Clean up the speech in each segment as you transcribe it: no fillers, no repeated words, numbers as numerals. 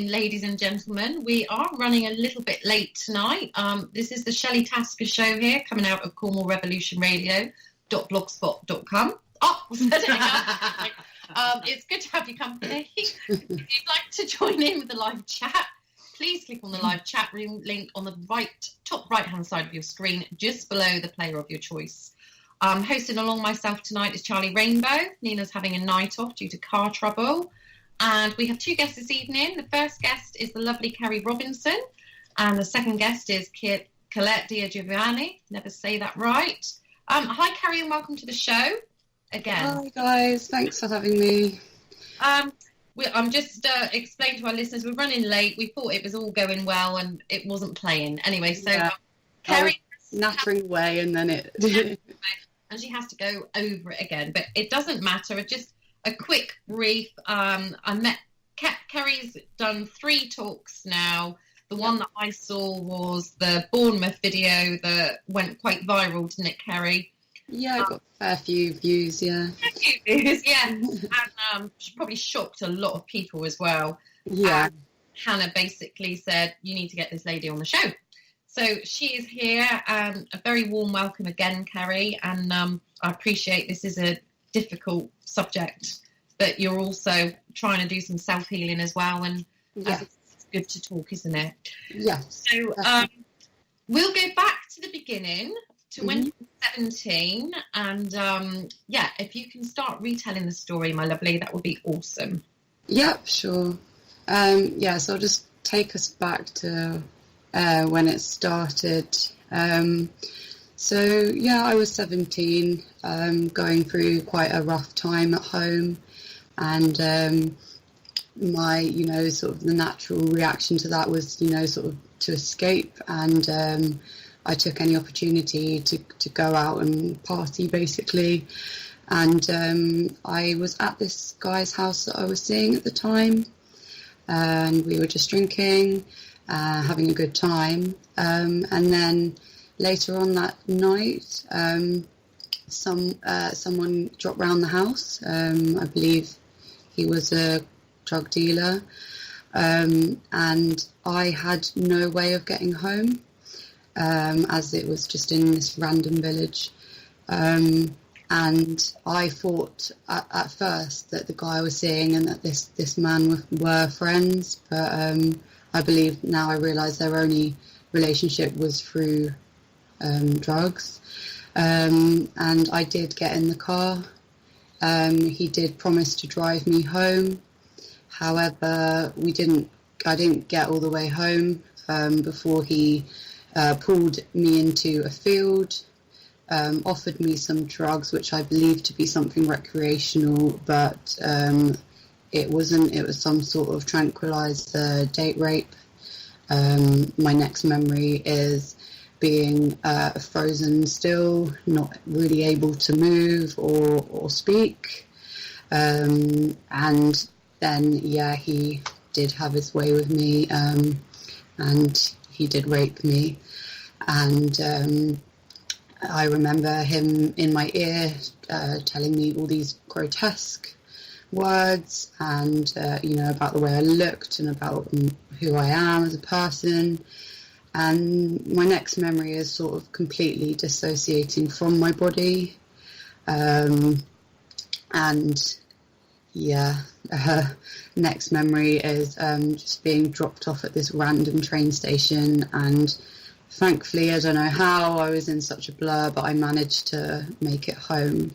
evening, ladies and gentlemen. We are running a little bit late tonight. This is the Shelley Tasker show here, coming out of Cornwall Revolution Radio.blogspot.com. Oh, it's good to have you company. If you'd like to join in with the live chat, please click on the live chat room link on the top right-hand side of your screen, just below the player of your choice. Hosting along myself tonight is Charlie Rainbow. Nina's having a night off due to car trouble. And we have two guests this evening. The first guest is the lovely Kerri Robinson. And the second guest is Colette DeGeovanni. Never say that right. Hi, Kerri, and welcome to the show again. Hi, guys. Thanks for having me. I'm just explaining to our listeners, we're running late. We thought it was all going well, and it wasn't playing. Anyway, so Kerri... nattering away, and then it... and she has to go over it again. But it doesn't matter. Just... a quick brief. I met Kerri's done 3 talks now. The one that I saw was the Bournemouth video that went quite viral, didn't it, Kerri? Yeah, I got a fair few views, yeah. A few views, yeah. And she probably shocked a lot of people as well. Yeah. Hannah basically said, you need to get this lady on the show. So she is here, and a very warm welcome again, Kerri. And I appreciate this is a difficult subject, but you're also trying to do some self-healing as well, and it's good to talk, isn't it? Yeah. So we'll go back to the beginning to when you were 17, and if you can start retelling the story, my lovely, that would be awesome. Yeah, sure. So I'll just take us back to when it started. I was 17, going through quite a rough time at home, and my, sort of the natural reaction to that was, sort of to escape, and I took any opportunity to go out and party, basically, and I was at this guy's house that I was seeing at the time, and we were just drinking, having a good time, and then later on that night, someone dropped round the house. I believe he was a drug dealer, and I had no way of getting home, as it was just in this random village. And I thought at first that the guy I was seeing and that this man were friends, but I believe now I realise their only relationship was through drugs, and I did get in the car. He did promise to drive me home. However, I didn't get all the way home before he pulled me into a field, offered me some drugs, which I believed to be something recreational, but it wasn't. It was some sort of tranquilizer date rape. My next memory is being frozen still, not really able to move or speak. And then, he did have his way with me, and he did rape me. And I remember him in my ear telling me all these grotesque words, and, about the way I looked and about who I am as a person. And my next memory is sort of completely dissociating from my body. Next memory is just being dropped off at this random train station. And thankfully, I don't know how, I was in such a blur, but I managed to make it home.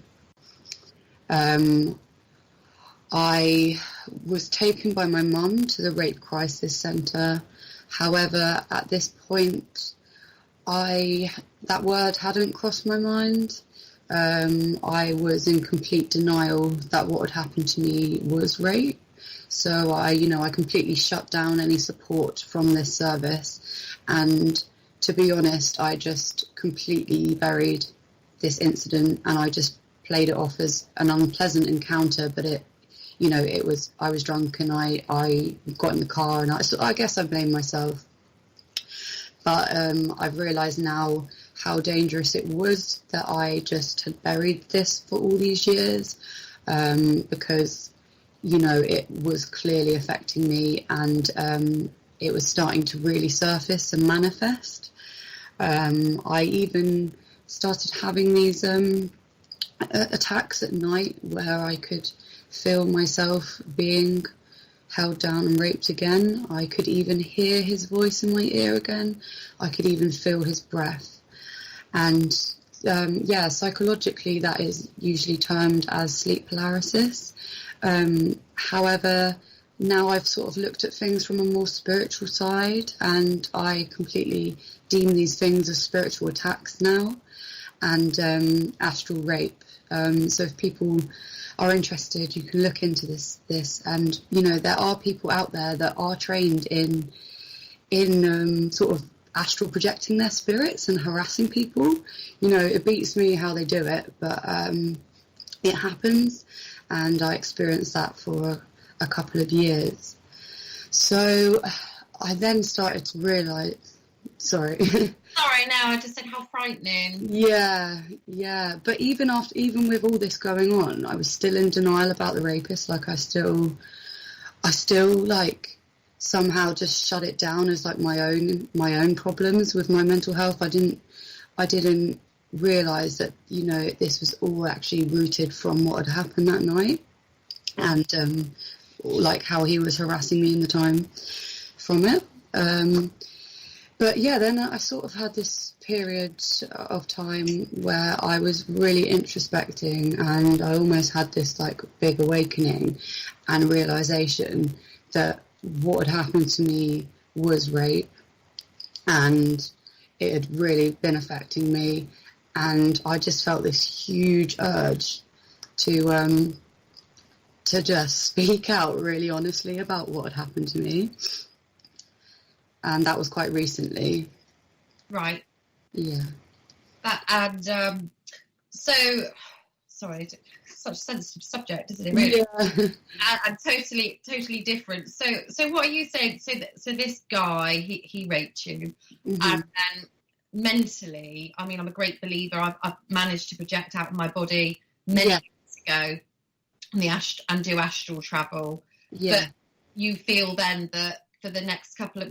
I was taken by my mum to the Rape Crisis Centre. However, at this point, that word hadn't crossed my mind. I was in complete denial that what had happened to me was rape. So I completely shut down any support from this service. And to be honest, I just completely buried this incident, and I just played it off as an unpleasant encounter, but I was drunk, and I got in the car, and I guess I blame myself. But I've realised now how dangerous it was that I just had buried this for all these years, because it was clearly affecting me, and it was starting to really surface and manifest. I even started having these attacks at night where I could feel myself being held down and raped again. I could even hear his voice in my ear again. I could even feel his breath. And psychologically that is usually termed as sleep paralysis. However, now I've sort of looked at things from a more spiritual side, and I completely deem these things as spiritual attacks now, and astral rape. So if people are interested, you can look into this, and there are people out there that are trained in sort of astral projecting their spirits and harassing people. It beats me how they do it, but it happens, and I experienced that for a couple of years. So I then started to realise, sorry, now I just said how frightening. Yeah, but even with all this going on, I was still in denial about the rapist. Like I still like somehow just shut it down as like my own problems with my mental health. I didn't realise that this was all actually rooted from what had happened that night, and like how he was harassing me in the time from it. But yeah, then I sort of had this period of time where I was really introspecting, and I almost had this like big awakening and realisation that what had happened to me was rape, and it had really been affecting me, and I just felt this huge urge to just speak out really honestly about what had happened to me. And that was quite recently. Right. Yeah. And so, sorry, such a sensitive subject, isn't it? Really. Yeah. And totally different. So what are you saying? So this guy, he raped you, Mm-hmm. and then mentally, I mean, I'm a great believer. I've managed to project out of my body many years ago, and do astral travel. Yeah. But you feel then that for the next couple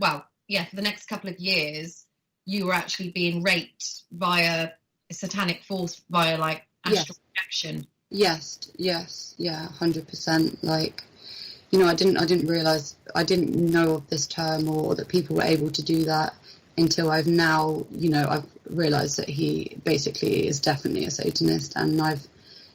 of years, you were actually being raped via a satanic force, via like astral projection. Yes, yeah, 100%. Like, I didn't realise, I didn't know of this term or that people were able to do that until I've now, I've realised that he basically is definitely a Satanist, and I've,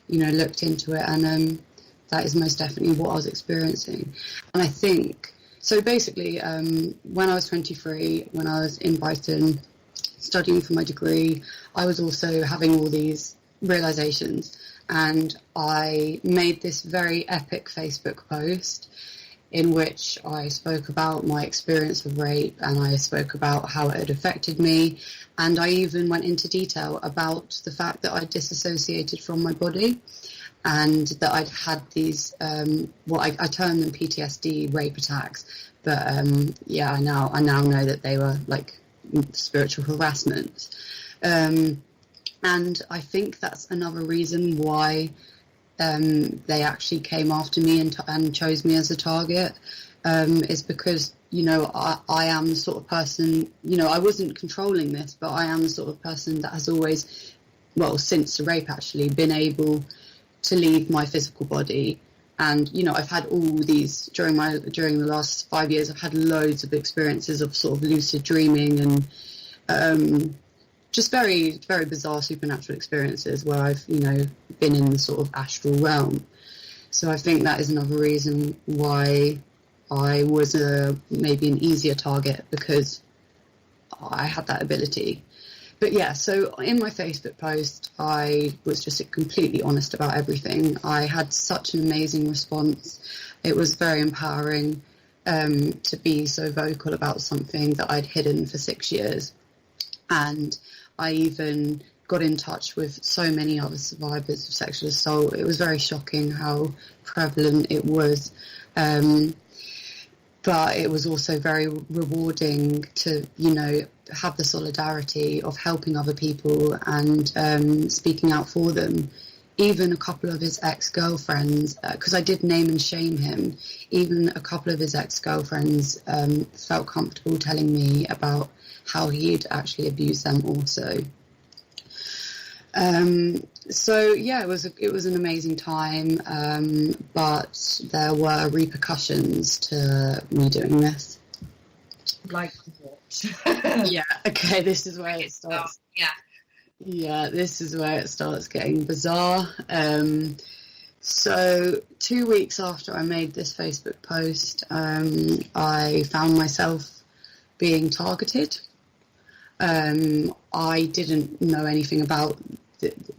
looked into it, and that is most definitely what I was experiencing. And I think, so basically, when I was 23, when I was in Brighton studying for my degree, I was also having all these realisations, and I made this very epic Facebook post in which I spoke about my experience of rape, and I spoke about how it had affected me, and I even went into detail about the fact that I disassociated from my body, and that I'd had these, I term them PTSD rape attacks, but I now know that they were like spiritual harassment, and I think that's another reason why they actually came after me and chose me as a target, is because I am the sort of person, I wasn't controlling this, but I am the sort of person that has always, since the rape actually, been able to leave my physical body. And I've had all these during the last 5 years. I've had loads of experiences of sort of lucid dreaming and just very, very bizarre supernatural experiences where I've been in the sort of astral realm. So I think that is another reason why I was maybe an easier target, because I had that ability. But yeah, so in my Facebook post, I was just completely honest about everything. I had such an amazing response. It was very empowering to be so vocal about something that I'd hidden for 6 years. And I even got in touch with so many other survivors of sexual assault. It was very shocking how prevalent it was. But it was also very rewarding to, have the solidarity of helping other people and speaking out for them even a couple of his ex-girlfriends, because I did name and shame him, even a couple of his ex-girlfriends felt comfortable telling me about how he'd actually abused them also. So yeah, it was an amazing time, but there were repercussions to me doing this. Like what? Yeah, okay, this is where it starts. Yeah, this is where it starts getting bizarre. So 2 weeks after I made this Facebook post, I found myself being targeted. I didn't know anything about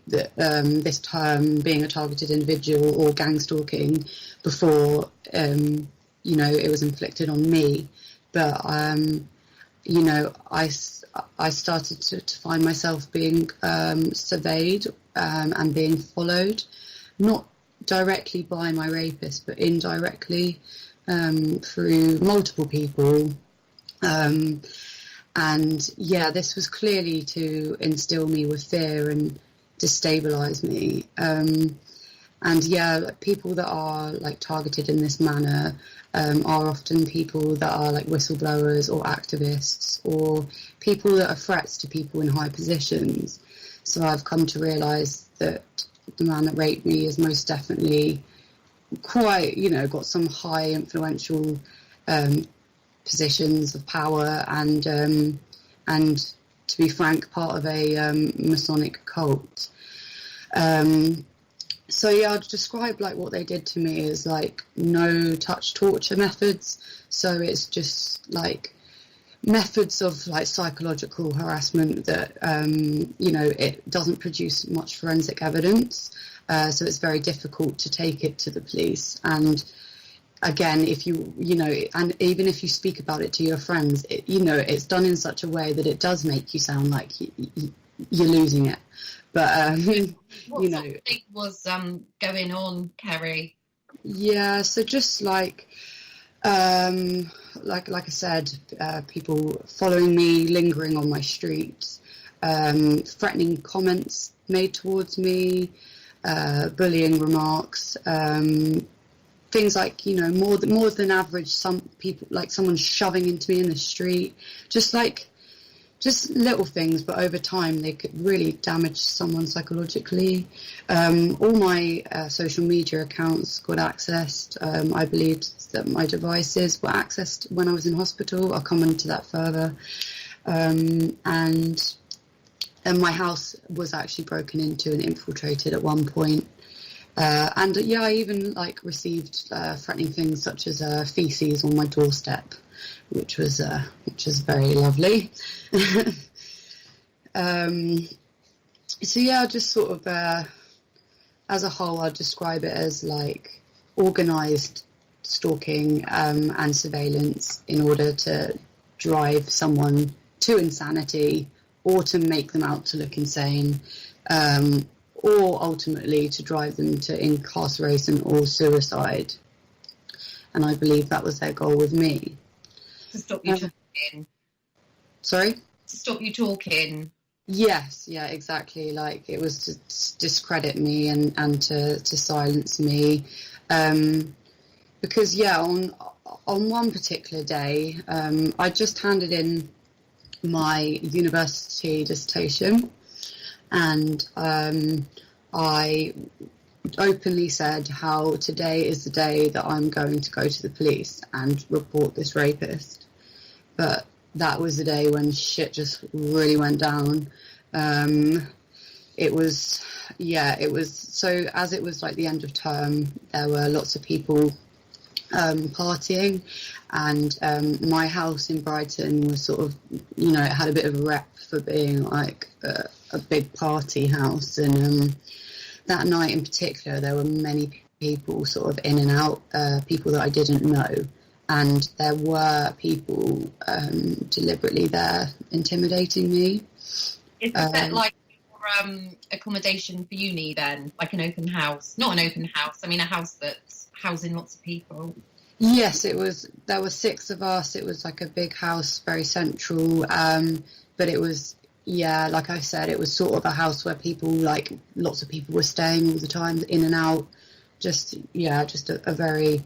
this term, being a targeted individual or gang stalking, before it was inflicted on me. But I started to find myself being surveyed and being followed, not directly by my rapist, but indirectly through multiple people. And yeah, this was clearly to instill me with fear and destabilise me. And yeah, people that are like targeted in this manner are often people that are like whistleblowers or activists, or people that are threats to people in high positions. So I've come to realise that the man that raped me is most definitely quite, got some high influential positions of power, and to be frank, part of a Masonic cult. So yeah, I'd describe like what they did to me as like no touch torture methods. So it's just like methods of like psychological harassment that it doesn't produce much forensic evidence, so it's very difficult to take it to the police. And again, if and even if you speak about it to your friends, it's done in such a way that it does make you sound like you're losing it. But what sort of thing was going on, Kerri? Yeah, so just like I said, people following me, lingering on my streets, threatening comments made towards me, bullying remarks, things like more than average. Some people, like someone shoving into me in the street, just little things, but over time they could really damage someone psychologically. All my social media accounts got accessed. I believed that my devices were accessed when I was in hospital. I'll come into that further. And my house was actually broken into and infiltrated at one point. And yeah, I even received threatening things such as feces on my doorstep, which was very lovely. So yeah, just sort of as a whole, I'd describe it as like organised stalking and surveillance in order to drive someone to insanity or to make them out to look insane, or ultimately to drive them to incarceration or suicide. And I believe that was their goal with me. To stop you talking. Sorry? To stop you talking. Yes, yeah, exactly. Like it was to discredit me and to silence me. Because yeah, on one particular day, I just handed in my university dissertation, and I openly said how today is the day that I'm going to go to the police and report this rapist. But that was the day when shit just really went down. It was so, as it was like the end of term, there were lots of people partying, and my house in Brighton was sort of, it had a bit of a rep for being like a big party house, and that night in particular there were many people sort of in and out, people that I didn't know, and there were people deliberately there intimidating me. Is it like your accommodation for uni then, like an open house? Not an open house, I mean a house that's housing lots of people. Yes, it was. There were 6 of us. It was like a big house, very central, but it was, yeah, like I said, it was sort of a house where people, like, lots of people were staying all the time, in and out. Just a very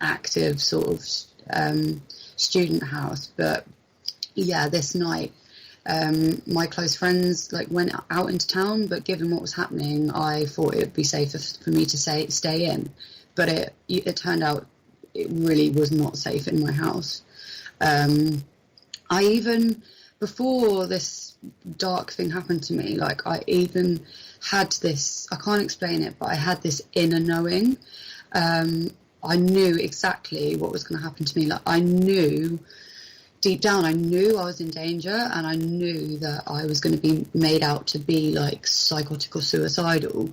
active sort of student house. But yeah, this night, my close friends like went out into town, but given what was happening, I thought it would be safer for me to stay in. But it turned out it really was not safe in my house. I even, before this dark thing happened to me, like, I even had this, I can't explain it, but I had this inner knowing. I knew exactly what was going to happen to me. Like, I knew deep down, I knew I was in danger, and I knew that I was going to be made out to be like psychotic or suicidal.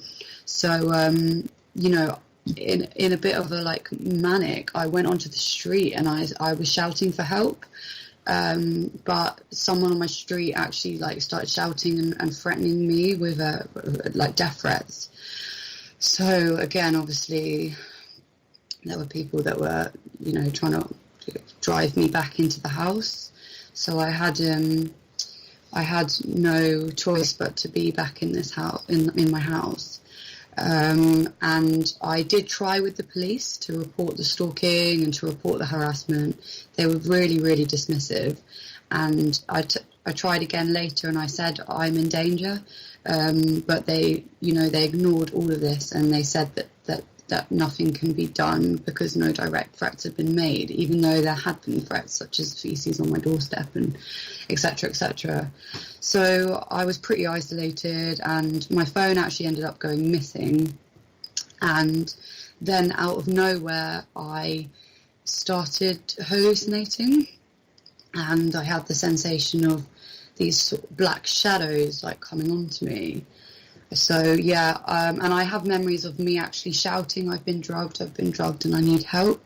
So, in a bit of a like manic, I went onto the street and I was shouting for help. But someone on my street actually like started shouting and threatening me with like death threats. So again, obviously, there were people that were, trying to drive me back into the house. So I had no choice but to be back in this house, in my house. And I did try with the police to report the stalking and to report the harassment. They were really, really dismissive. And I tried again later and I said, I'm in danger. But they ignored all of this, and they said that nothing can be done because no direct threats have been made, even though there had been threats such as feces on my doorstep and etc., etc. So I was pretty isolated, and my phone actually ended up going missing. And then out of nowhere, I started hallucinating, and I had the sensation of these sort of black shadows like coming onto me. So yeah, and I have memories of me actually shouting, I've been drugged and I need help.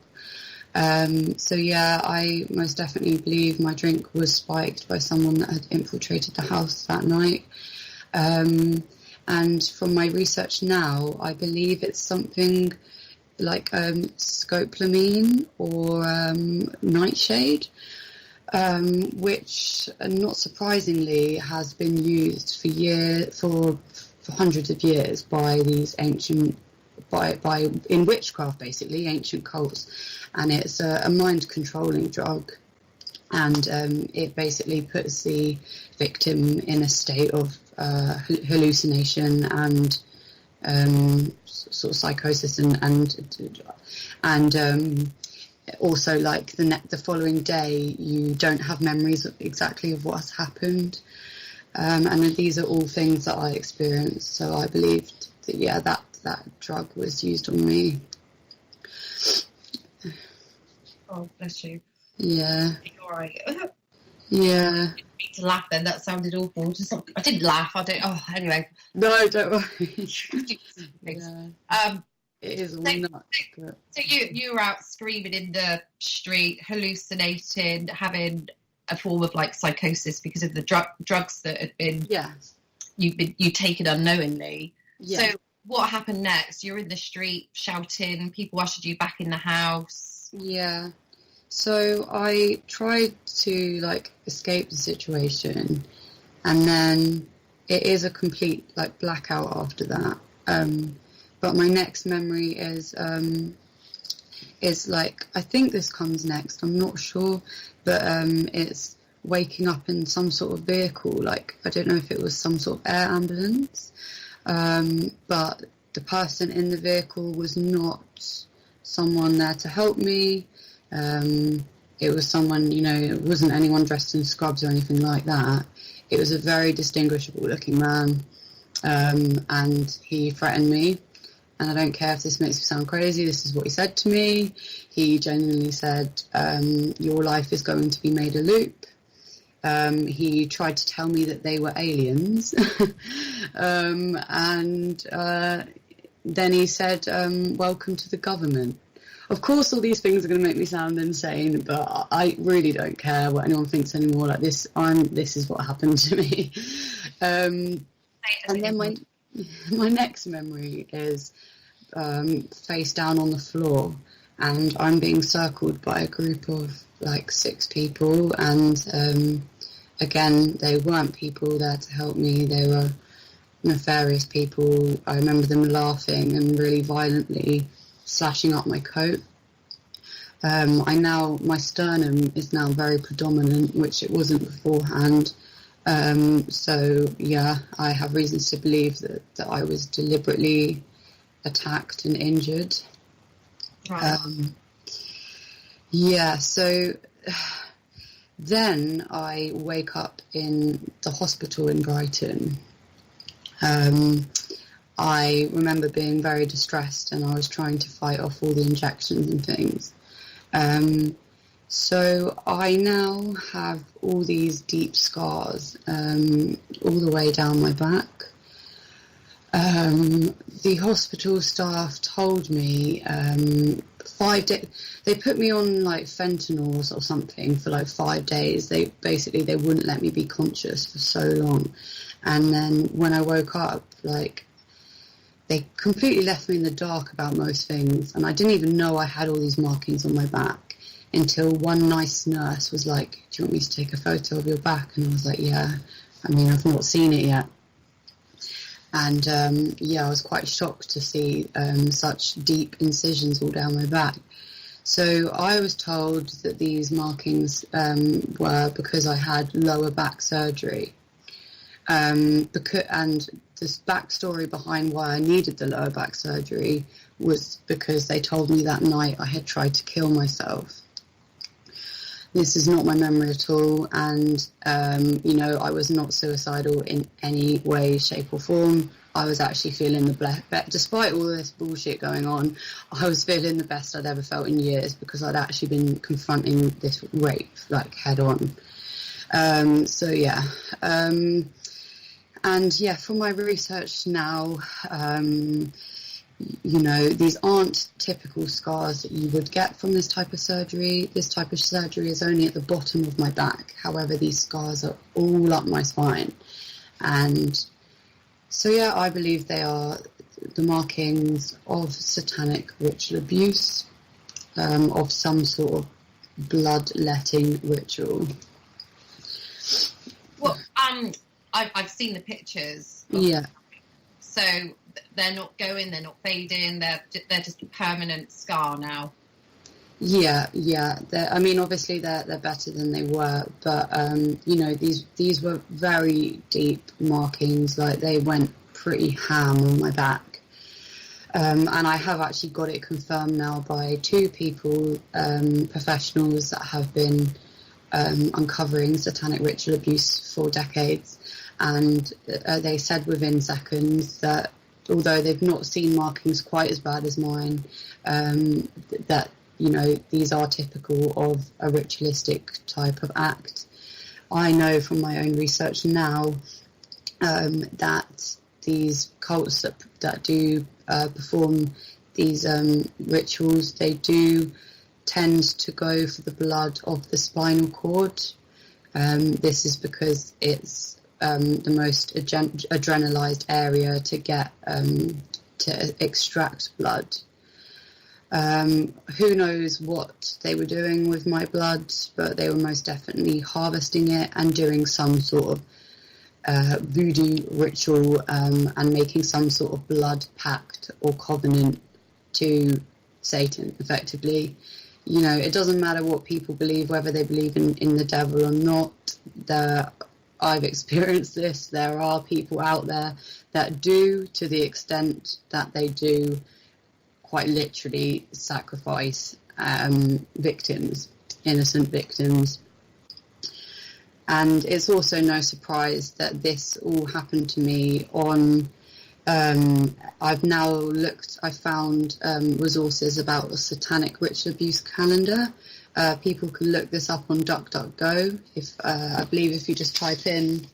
So yeah, I most definitely believe my drink was spiked by someone that had infiltrated the house that night. And from my research now, I believe it's something like scopolamine or nightshade, which, not surprisingly, has been used for hundreds of years by these ancient, in witchcraft, basically, ancient cults. And it's a mind-controlling drug, and it basically puts the victim in a state of hallucination and sort of psychosis, and also, like, the following day, you don't have memories exactly of what's happened. And these are all things that I experienced. So I believed that, yeah, that drug was used on me. Oh, bless you. Yeah. You're all right. Yeah. I didn't mean to laugh then. That sounded awful. I didn't laugh. Anyway. No, don't worry. Yeah. It is all nuts. So you were out screaming in the street, hallucinating, having a form of like psychosis because of the drugs that had been you'd taken unknowingly. So what happened next? You're in the street shouting, people ushered you back in the house. Yeah. So I tried to like escape the situation, and then it is a complete like blackout after that. But my next memory is like, I think this comes next, I'm not sure, but it's waking up in some sort of vehicle, like, I don't know if it was some sort of air ambulance, but the person in the vehicle was not someone there to help me. It was someone, it wasn't anyone dressed in scrubs or anything like that. It was a very distinguishable looking man, and he threatened me. And I don't care if this makes me sound crazy, this is what he said to me. He genuinely said, your life is going to be made a loop. He tried to tell me that they were aliens. And then he said, welcome to the government. Of course, all these things are going to make me sound insane, but I really don't care what anyone thinks anymore. Like this is what happened to me. And then my next memory is face down on the floor, and I'm being circled by a group of like 6 people, and again, they weren't people there to help me. They were nefarious people. I remember them laughing and really violently slashing up my coat. My sternum is now very predominant, which it wasn't beforehand. So yeah, I have reasons to believe that I was deliberately attacked and injured. Right. So then I wake up in the hospital in Brighton. I remember being very distressed, and I was trying to fight off all the injections and things. So I now have all these deep scars all the way down my back. The hospital staff told me 5 days. They put me on like fentanyl or something for like 5 days. They wouldn't let me be conscious for so long, and then when I woke up, like, they completely left me in the dark about most things, and I didn't even know I had all these markings on my back until one nice nurse was like, "Do you want me to take a photo of your back?" And I was like, "Yeah." I mean, I've not seen it yet. And I was quite shocked to see such deep incisions all down my back. So I was told that these markings were because I had lower back surgery. And this backstory behind why I needed the lower back surgery was because they told me that night I had tried to kill myself. This is not my memory at all, and I was not suicidal in any way, shape or form. I was actually feeling despite all this bullshit going on, I was feeling the best I'd ever felt in years, because I'd actually been confronting this rape like head on. From my research now, these aren't typical scars that you would get from this type of surgery. This type of surgery is only at the bottom of my back. However, these scars are all up my spine. And so, yeah, I believe they are the markings of satanic ritual abuse, of some sort of bloodletting ritual. Well, I've seen the pictures. Yeah. So they're not going, they're not fading, they're just a permanent scar now. Yeah. Obviously they're better than they were, but these were very deep markings. Like, they went pretty ham on my back, and I have actually got it confirmed now by 2 people, professionals that have been uncovering satanic ritual abuse for decades, and they said within seconds that although they've not seen markings quite as bad as mine, that these are typical of a ritualistic type of act. I know from my own research now that these cults that do perform these rituals, they do tend to go for the blood of the spinal cord. This is because it's the most adrenalized area to get to extract blood. Who knows what they were doing with my blood, but they were most definitely harvesting it and doing some sort of voodoo ritual, and making some sort of blood pact or covenant to Satan, effectively. It doesn't matter what people believe, whether they believe in the devil or not. I've experienced this. There are people out there that do, to the extent that they do quite literally sacrifice victims, innocent victims. And it's also no surprise that this all happened to me on I found resources about the Satanic Ritual Abuse calendar. People can look this up on DuckDuckGo. I believe if you just type in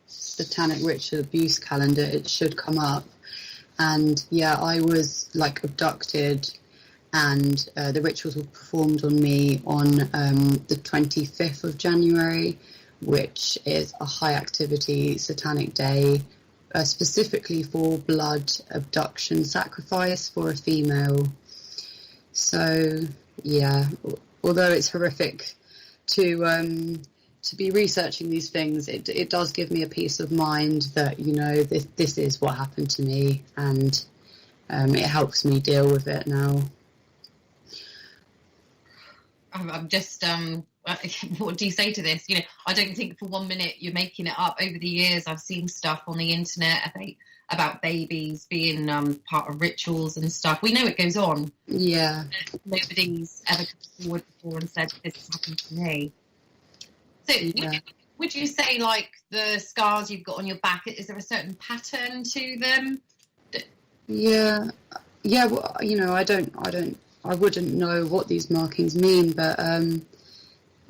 Satanic Ritual Abuse calendar, it should come up. And yeah, I was like abducted, and the rituals were performed on me on the 25th of January, which is a high activity satanic day, specifically for blood abduction sacrifice for a female. So yeah, although it's horrific to be researching these things, it does give me a peace of mind that, you know, this is what happened to me, and it helps me deal with it now. I'm just what do you say to this? You know, I don't think for 1 minute you're making it up. Over the years, I've seen stuff on the internet about babies being part of rituals and stuff. We know it goes on. Yeah. Nobody's ever come forward before and said this has happened to me. So Yeah. would you say, like, the scars you've got on your back, is there a certain pattern to them? Yeah. Well, you know, I wouldn't know what these markings mean, but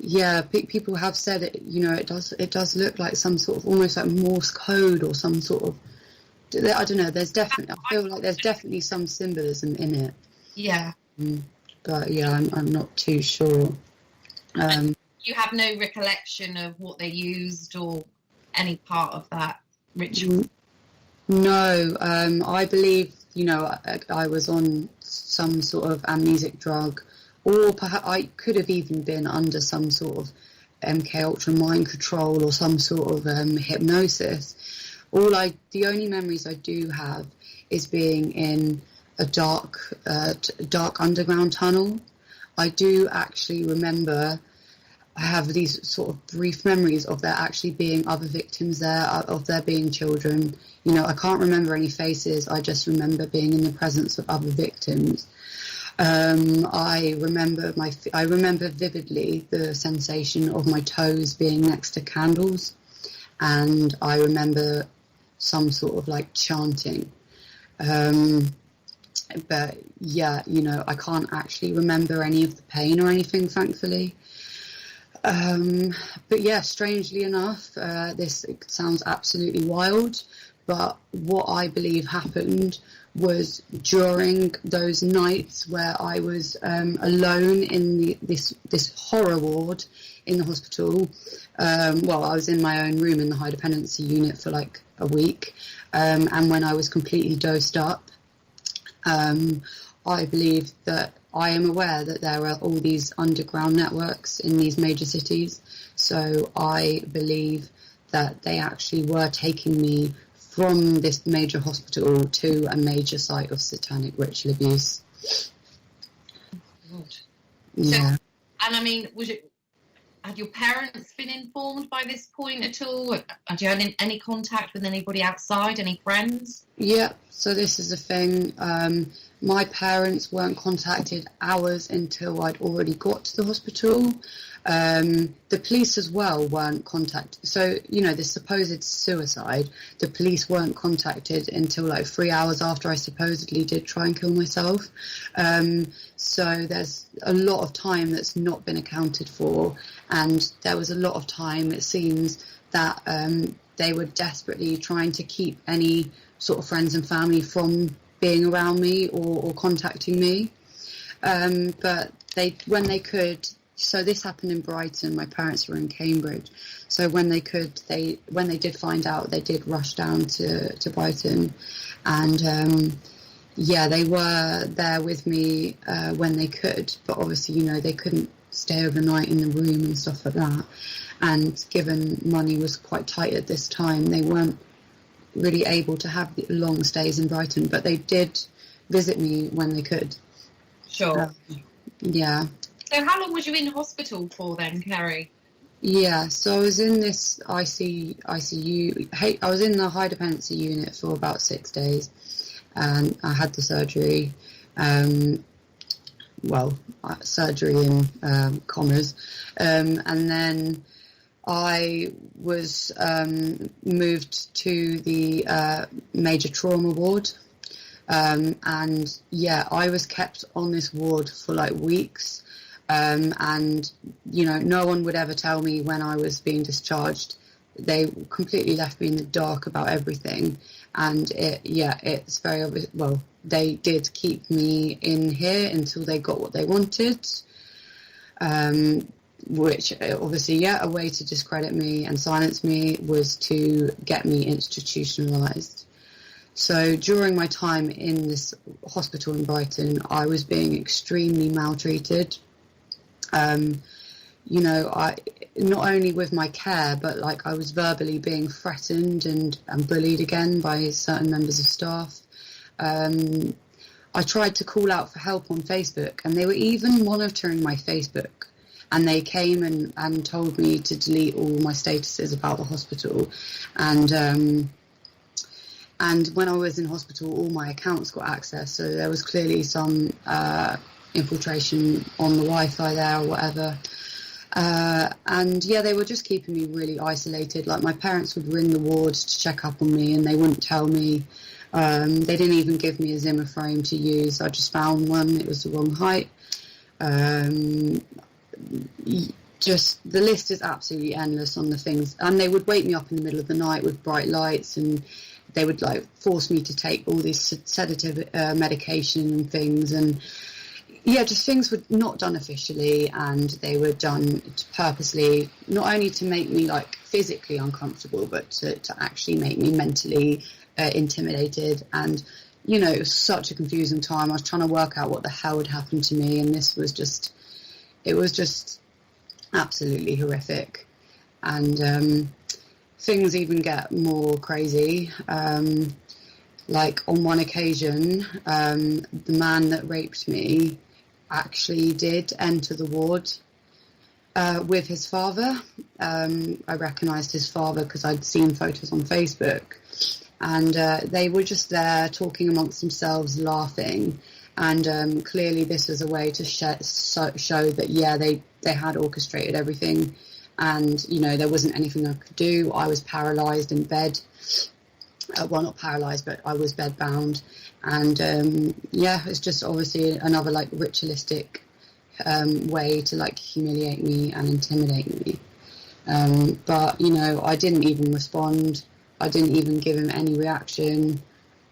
yeah, people have said it. You know, it does look like some sort of almost like Morse code or some sort of. I don't know. I feel like there's definitely some symbolism in it. Yeah. But yeah, I'm not too sure. You have no recollection of what they used or any part of that ritual? No, I believe, you know, I was on some sort of amnesic drug, or perhaps I could have even been under some sort of MK Ultra mind control or some sort of hypnosis. The only memories I do have is being in a dark underground tunnel. I do actually remember. I have these sort of brief memories of there actually being other victims there, of there being children. You know, I can't remember any faces. I just remember being in the presence of other victims. I remember vividly the sensation of my toes being next to candles, and I remember some sort of like chanting. But yeah, you know, I can't actually remember any of the pain or anything, thankfully. But yeah, strangely enough, this sounds absolutely wild, but what I believe happened was during those nights where I was alone in this horror ward in the hospital. I was in my own room in the high dependency unit for like a week, and when I was completely dosed up, I believe that I am aware that there are all these underground networks in these major cities. So I believe that they actually were taking me from this major hospital to a major site of satanic ritual abuse. God. Yeah. So, and I mean, had your parents been informed by this point at all? Had you had any contact with anybody outside, any friends? Yeah, so this is the thing. My parents weren't contacted hours until I'd already got to the hospital. The police as well weren't contacted. So, you know, this supposed suicide, the police weren't contacted until like 3 hours after I supposedly did try and kill myself. So there's a lot of time that's not been accounted for. And there was a lot of time, it seems, that they were desperately trying to keep any sort of friends and family from being around me or contacting me. But when they could, so this happened in Brighton, my parents were in Cambridge. So when they did find out, they did rush down to Brighton. And they were there with me when they could. But obviously, you know, they couldn't stay overnight in the room and stuff like that. And given money was quite tight at this time, they weren't really able to have the long stays in Brighton, but they did visit me when they could. Sure. Yeah. So how long was you in hospital for then, Kerri? Yeah, so I was in this ICU. I was in the high dependency unit for about 6 days, and I had the surgery. Surgery in commas, and then I was moved to the major trauma ward, and yeah, I was kept on this ward for like weeks, and you know, no one would ever tell me when I was being discharged. They completely left me in the dark about everything, and it's very obvious. Well, they did keep me in here until they got what they wanted. Which obviously, a way to discredit me and silence me was to get me institutionalised. So during my time in this hospital in Brighton, I was being extremely maltreated. you know, I not only with my care, but like I was verbally being threatened and bullied again by certain members of staff. I tried to call out for help on Facebook, and they were even monitoring my Facebook. And they came and told me to delete all my statuses about the hospital. And when I was in hospital, all my accounts got access. So there was clearly some infiltration on the Wi-Fi there or whatever. And yeah, they were just keeping me really isolated. Like my parents would ring the ward to check up on me and they wouldn't tell me. They didn't even give me a Zimmer frame to use. I just found one. It was the wrong height. Just the list is absolutely endless on the things. And they would wake me up in the middle of the night with bright lights, and they would like force me to take all this sedative medication and things. And yeah, just things were not done officially, and they were done purposely, not only to make me like physically uncomfortable, but to actually make me mentally intimidated. And you know, it was such a confusing time. I was trying to work out what the hell had happened to me, and this was just, it was just absolutely horrific. And things even get more crazy. Like on one occasion, the man that raped me actually did enter the ward with his father. I recognised his father because I'd seen photos on Facebook. And they were just there talking amongst themselves, laughing. And clearly this was a way to show that, yeah, they had orchestrated everything. And, you know, there wasn't anything I could do. I was paralysed in bed. Well, not paralysed, but I was bedbound. And, yeah, it's just obviously another, like, ritualistic way to, like, humiliate me and intimidate me. But, you know, I didn't even respond. I didn't even give him any reaction.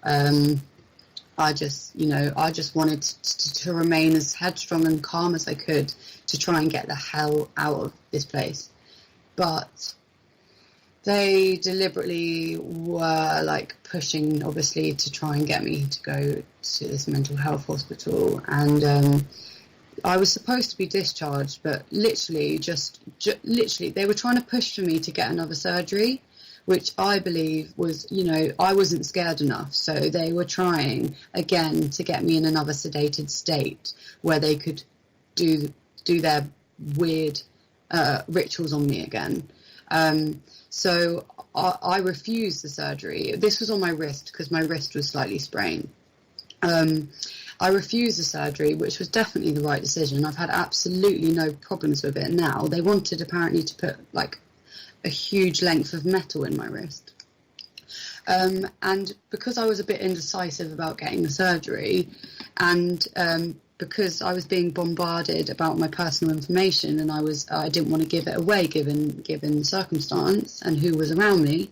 I just wanted to remain as headstrong and calm as I could to try and get the hell out of this place. But they deliberately were like pushing, obviously, to try and get me to go to this mental health hospital. And I was supposed to be discharged, but literally, they were trying to push for me to get another surgery, which I believe was, you know, I wasn't scared enough. So they were trying, again, to get me in another sedated state where they could do their weird rituals on me again. So I refused the surgery. This was on my wrist because my wrist was slightly sprained. I refused the surgery, which was definitely the right decision. I've had absolutely no problems with it now. They wanted apparently to put like a huge length of metal in my wrist. And because I was a bit indecisive about getting the surgery, and because I was being bombarded about my personal information, and I didn't want to give it away given the circumstance and who was around me,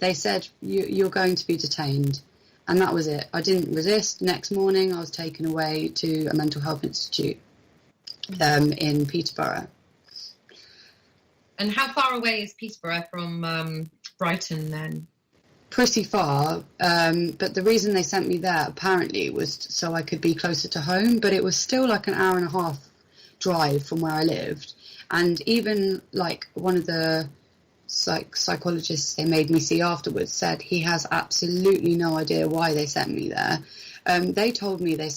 they said, you're going to be detained. And that was it. I didn't resist. Next morning I was taken away to a mental health institute in Peterborough. And how far away is Peterborough from Brighton then? Pretty far, but the reason they sent me there apparently was so I could be closer to home, but it was still like an hour and a half drive from where I lived. And even like one of the psychologists they made me see afterwards said he has absolutely no idea why they sent me there. They told me they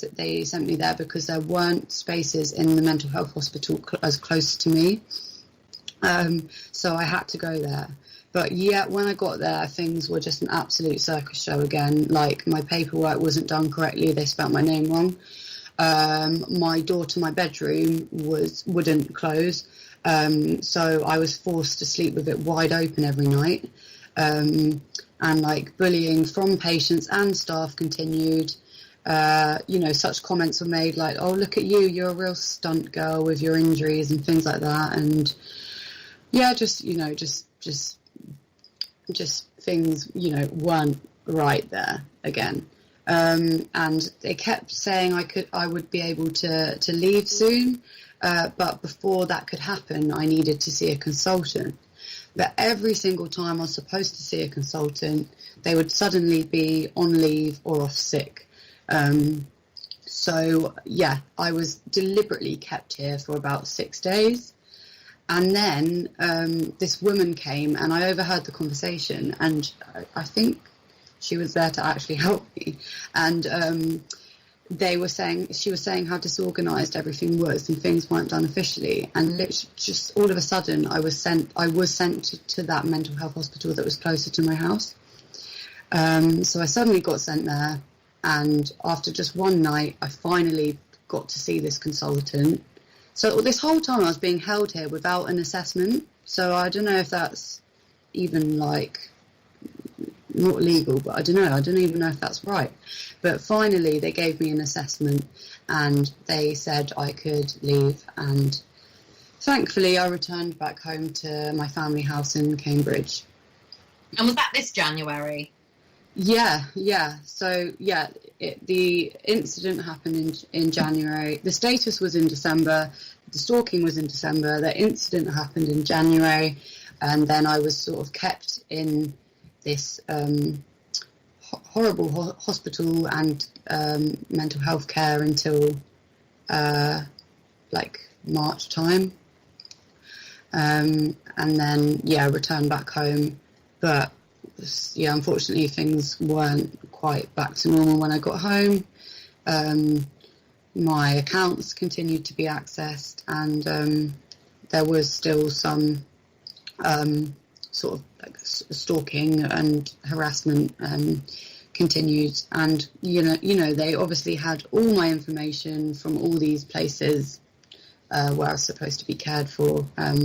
sent me there because there weren't spaces in the mental health hospital as close to me. So I had to go there. But yeah, when I got there, things were just an absolute circus show again. Like, my paperwork wasn't done correctly. They spelled my name wrong. My door to my bedroom wouldn't close. So I was forced to sleep with it wide open every night. And like bullying from patients and staff continued. Such comments were made like, oh, look at you, you're a real stunt girl with your injuries and things like that. And yeah, just things, weren't right there again. And they kept saying I would be able to leave soon. But before that could happen, I needed to see a consultant. But every single time I was supposed to see a consultant, they would suddenly be on leave or off sick. So, yeah, I was deliberately kept here for about 6 days. And then this woman came, and I overheard the conversation, and I think she was there to actually help me. And she was saying how disorganised everything was, and things weren't done officially. And it's just all of a sudden, I was sent to that mental health hospital that was closer to my house. So I suddenly got sent there, and after just one night, I finally got to see this consultant. So this whole time I was being held here without an assessment. So I don't know if that's even like not legal, but I don't know. I don't even know if that's right. But finally they gave me an assessment and they said I could leave. And thankfully I returned back home to my family house in Cambridge. And was that this January? Yeah. So, the incident happened in January. The status was in December. The stalking was in December. The incident happened in January. And then I was sort of kept in this horrible hospital and mental health care until, March time. And then, returned back home. But unfortunately things weren't quite back to normal when I got home. My accounts continued to be accessed, and there was still some sort of like stalking and harassment continued. And they obviously had all my information from all these places where I was supposed to be cared for. I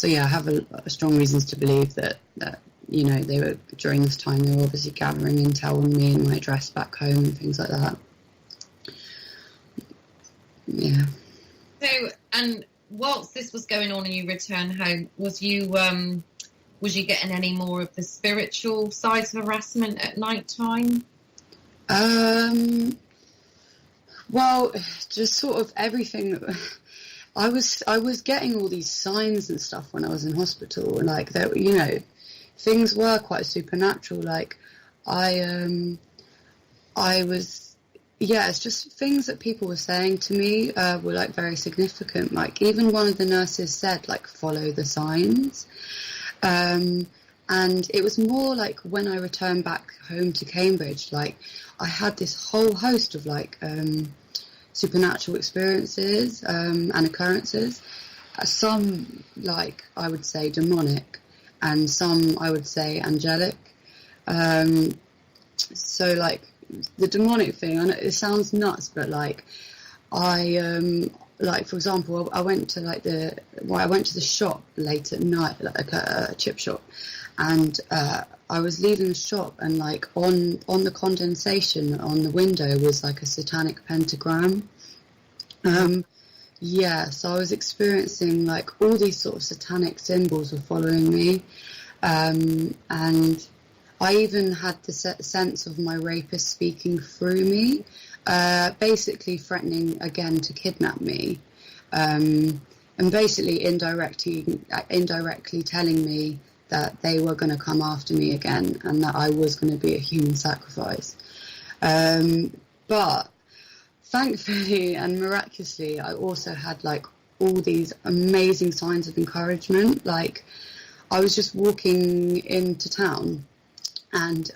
have a strong reasons to believe that they were, during this time, they were obviously gathering intel on me and my address back home and things like that. Yeah. So, and whilst this was going on and you returned home, was you getting any more of the spiritual sides of harassment at night time? Well, just sort of everything. I was getting all these signs and stuff when I was in hospital, like that, things were quite supernatural. Like I was, it's just things that people were saying to me were like very significant. Like even one of the nurses said, like, follow the signs. And it was more like when I returned back home to Cambridge, like I had this whole host of like supernatural experiences and occurrences. Some, like, I would say demonic, and some I would say angelic. So like the demonic thing, I know it sounds nuts, but like I like, for example, I went to the shop late at night, like a chip shop, and I was leaving the shop, and like on the condensation on the window was like a satanic pentagram. So I was experiencing like all these sort of satanic symbols were following me, and I even had the sense of my rapist speaking through me, basically threatening again to kidnap me, and basically indirectly telling me that they were going to come after me again and that I was going to be a human sacrifice. But thankfully and miraculously, I also had like all these amazing signs of encouragement. Like I was just walking into town, and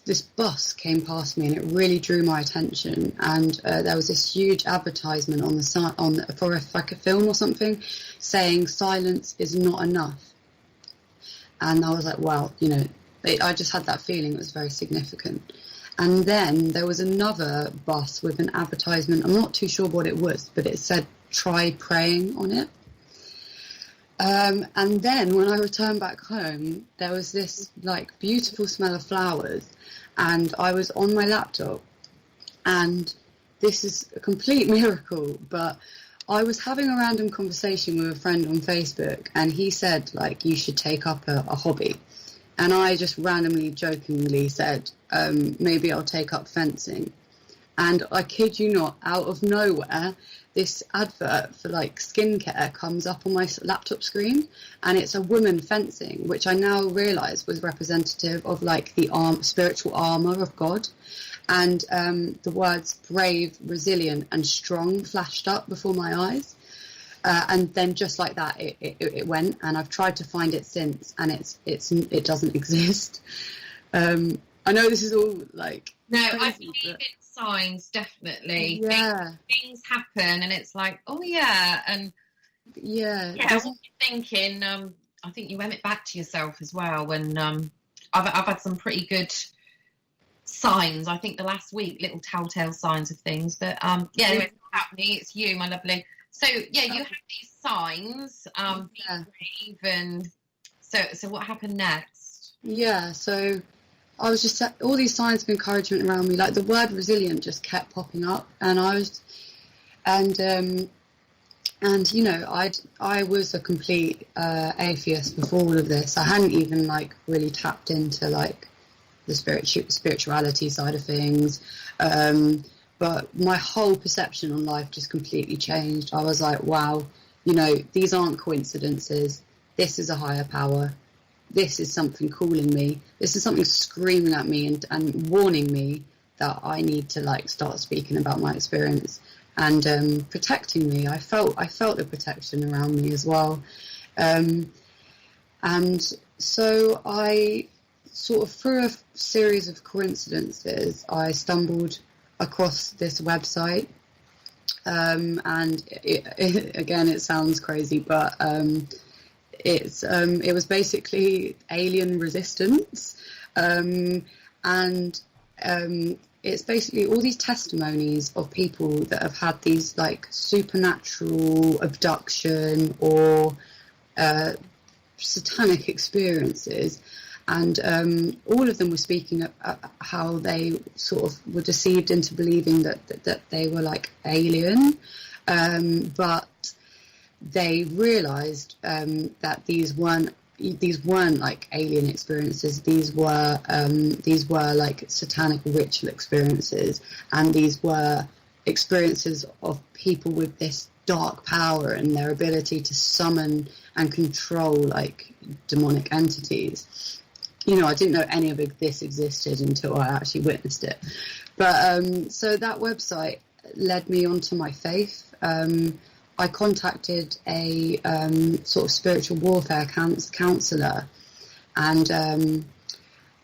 this bus came past me, and it really drew my attention. And there was this huge advertisement on the side for like a film or something, saying silence is not enough. And I was like, wow, I just had that feeling. It was very significant. And then there was another bus with an advertisement. I'm not too sure what it was, but it said try praying on it. And then when I returned back home, there was this like beautiful smell of flowers, and I was on my laptop, and this is a complete miracle, but I was having a random conversation with a friend on Facebook, and he said, like, you should take up a hobby. And I just randomly, jokingly said, maybe I'll take up fencing. And I kid you not, out of nowhere, this advert for like skincare comes up on my laptop screen, and it's a woman fencing, which I now realise was representative of like the spiritual armour of God. And the words brave, resilient and strong flashed up before my eyes. And then just like that, it went, and I've tried to find it since, and it doesn't exist. I know this is all like no, crazy, I believe in signs, definitely. Yeah, things happen, and it's like, oh yeah, and yeah. what you're thinking. I think you owe it back to yourself as well. When I've had some pretty good signs. I think the last week, little telltale signs of things. But yeah, anyway, it's not happening. It's you, my lovely. So yeah, you have these signs. Be brave, and so what happened next? Yeah, so I was just all these signs of encouragement around me, like the word resilient just kept popping up, and I was, and you know, I was a complete atheist before all of this. I hadn't even like really tapped into like the spirituality side of things, but my whole perception on life just completely changed. I was like, wow, you know, these aren't coincidences. This is a higher power. This is something calling me. This is something screaming at me and warning me that I need to like start speaking about my experience and protecting me. I felt the protection around me as well. And so I sort of, through a series of coincidences, I stumbled across this website. And again, it sounds crazy, but it was basically alien resistance, and it's basically all these testimonies of people that have had these like supernatural abduction or satanic experiences, and all of them were speaking of how they sort of were deceived into believing that they were like alien, but they realized that these weren't like alien experiences. These were like satanic ritual experiences, and these were experiences of people with this dark power and their ability to summon and control like demonic entities. You know, I didn't know any of this existed until I actually witnessed it. But so that website led me onto my faith. I contacted a sort of spiritual warfare counsellor, and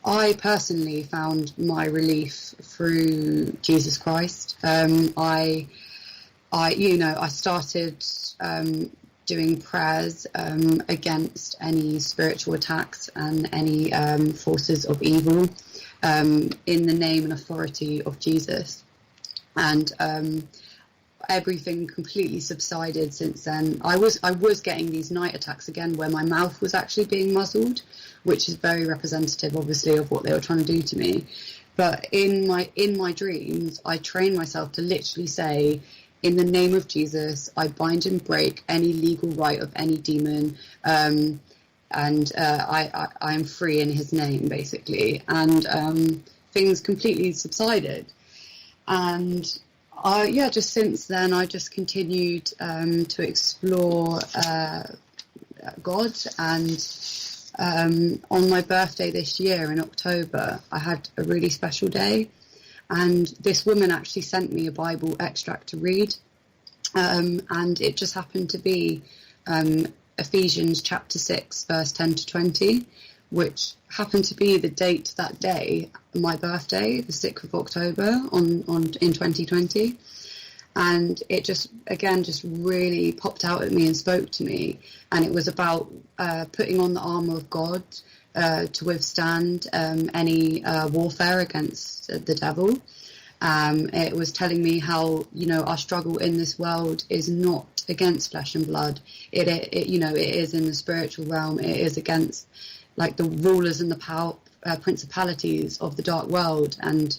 I personally found my relief through Jesus Christ. I started doing prayers against any spiritual attacks and any forces of evil in the name and authority of Jesus, and everything completely subsided since then. I was getting these night attacks again where my mouth was actually being muzzled, which is very representative obviously of what they were trying to do to me. But in my dreams, I trained myself to literally say, in the name of Jesus, I bind and break any legal right of any demon, and I am free in his name, basically. And things completely subsided. And just since then, I just continued to explore God. And on my birthday this year in October, I had a really special day. And this woman actually sent me a Bible extract to read. And it just happened to be Ephesians chapter 6, verse 10 to 20, which happened to be the date that day, my birthday, the 6th of October in 2020. And it just really popped out at me and spoke to me. And it was about putting on the armour of God to withstand any warfare against the devil. It was telling me how, you know, our struggle in this world is not against flesh and blood. It is in the spiritual realm. It is against like the rulers and the principalities of the dark world. And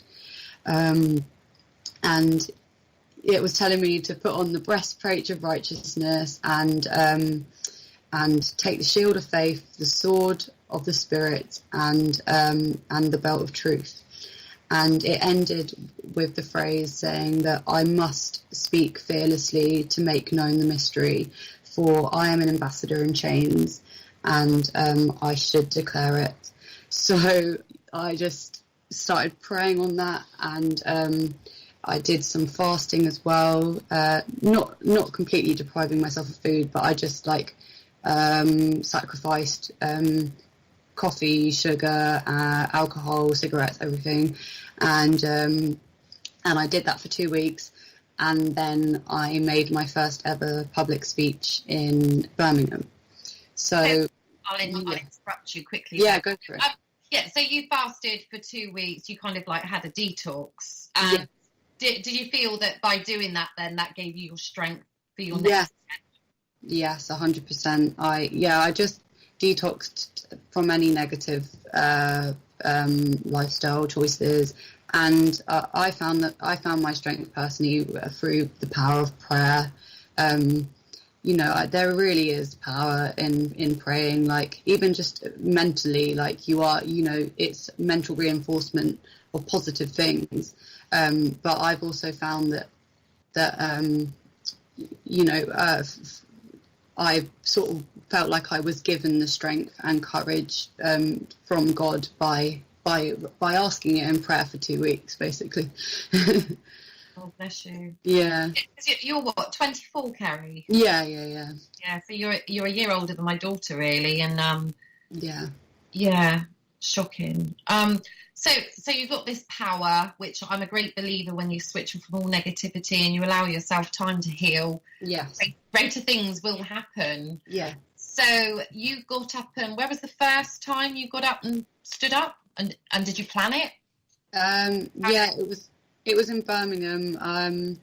it was telling me to put on the breastplate of righteousness and take the shield of faith, the sword of the Spirit, and the belt of truth. And it ended with the phrase saying that I must speak fearlessly to make known the mystery, for I am an ambassador in chains, and I should declare it. So I just started praying on that, and I did some fasting as well, not completely depriving myself of food, but I just like sacrificed coffee, sugar, alcohol, cigarettes, everything, and I did that for 2 weeks, and then I made my first ever public speech in Birmingham. So I'll interrupt you quickly. Yeah, go for it. Yeah, so you fasted for 2 weeks. You kind of like had a detox. And did you feel that by doing that, then that gave you your strength for your next step? Yes, 100%. I just detoxed from any negative lifestyle choices, and I found my strength personally through the power of prayer. There really is power in praying, like even just mentally, like it's mental reinforcement of positive things. But I've also found that I sort of felt like I was given the strength and courage from God by asking it in prayer for 2 weeks, basically. Oh, bless you. Yeah. You're what, 24, Kerri? Yeah. Yeah, so you're a year older than my daughter, really, and yeah, shocking. So you've got this power, which I'm a great believer when you switch from all negativity and you allow yourself time to heal. Yes. Greater things will happen. Yeah. So you got up, and where was the first time you got up and stood up? And did you plan it? It was in Birmingham.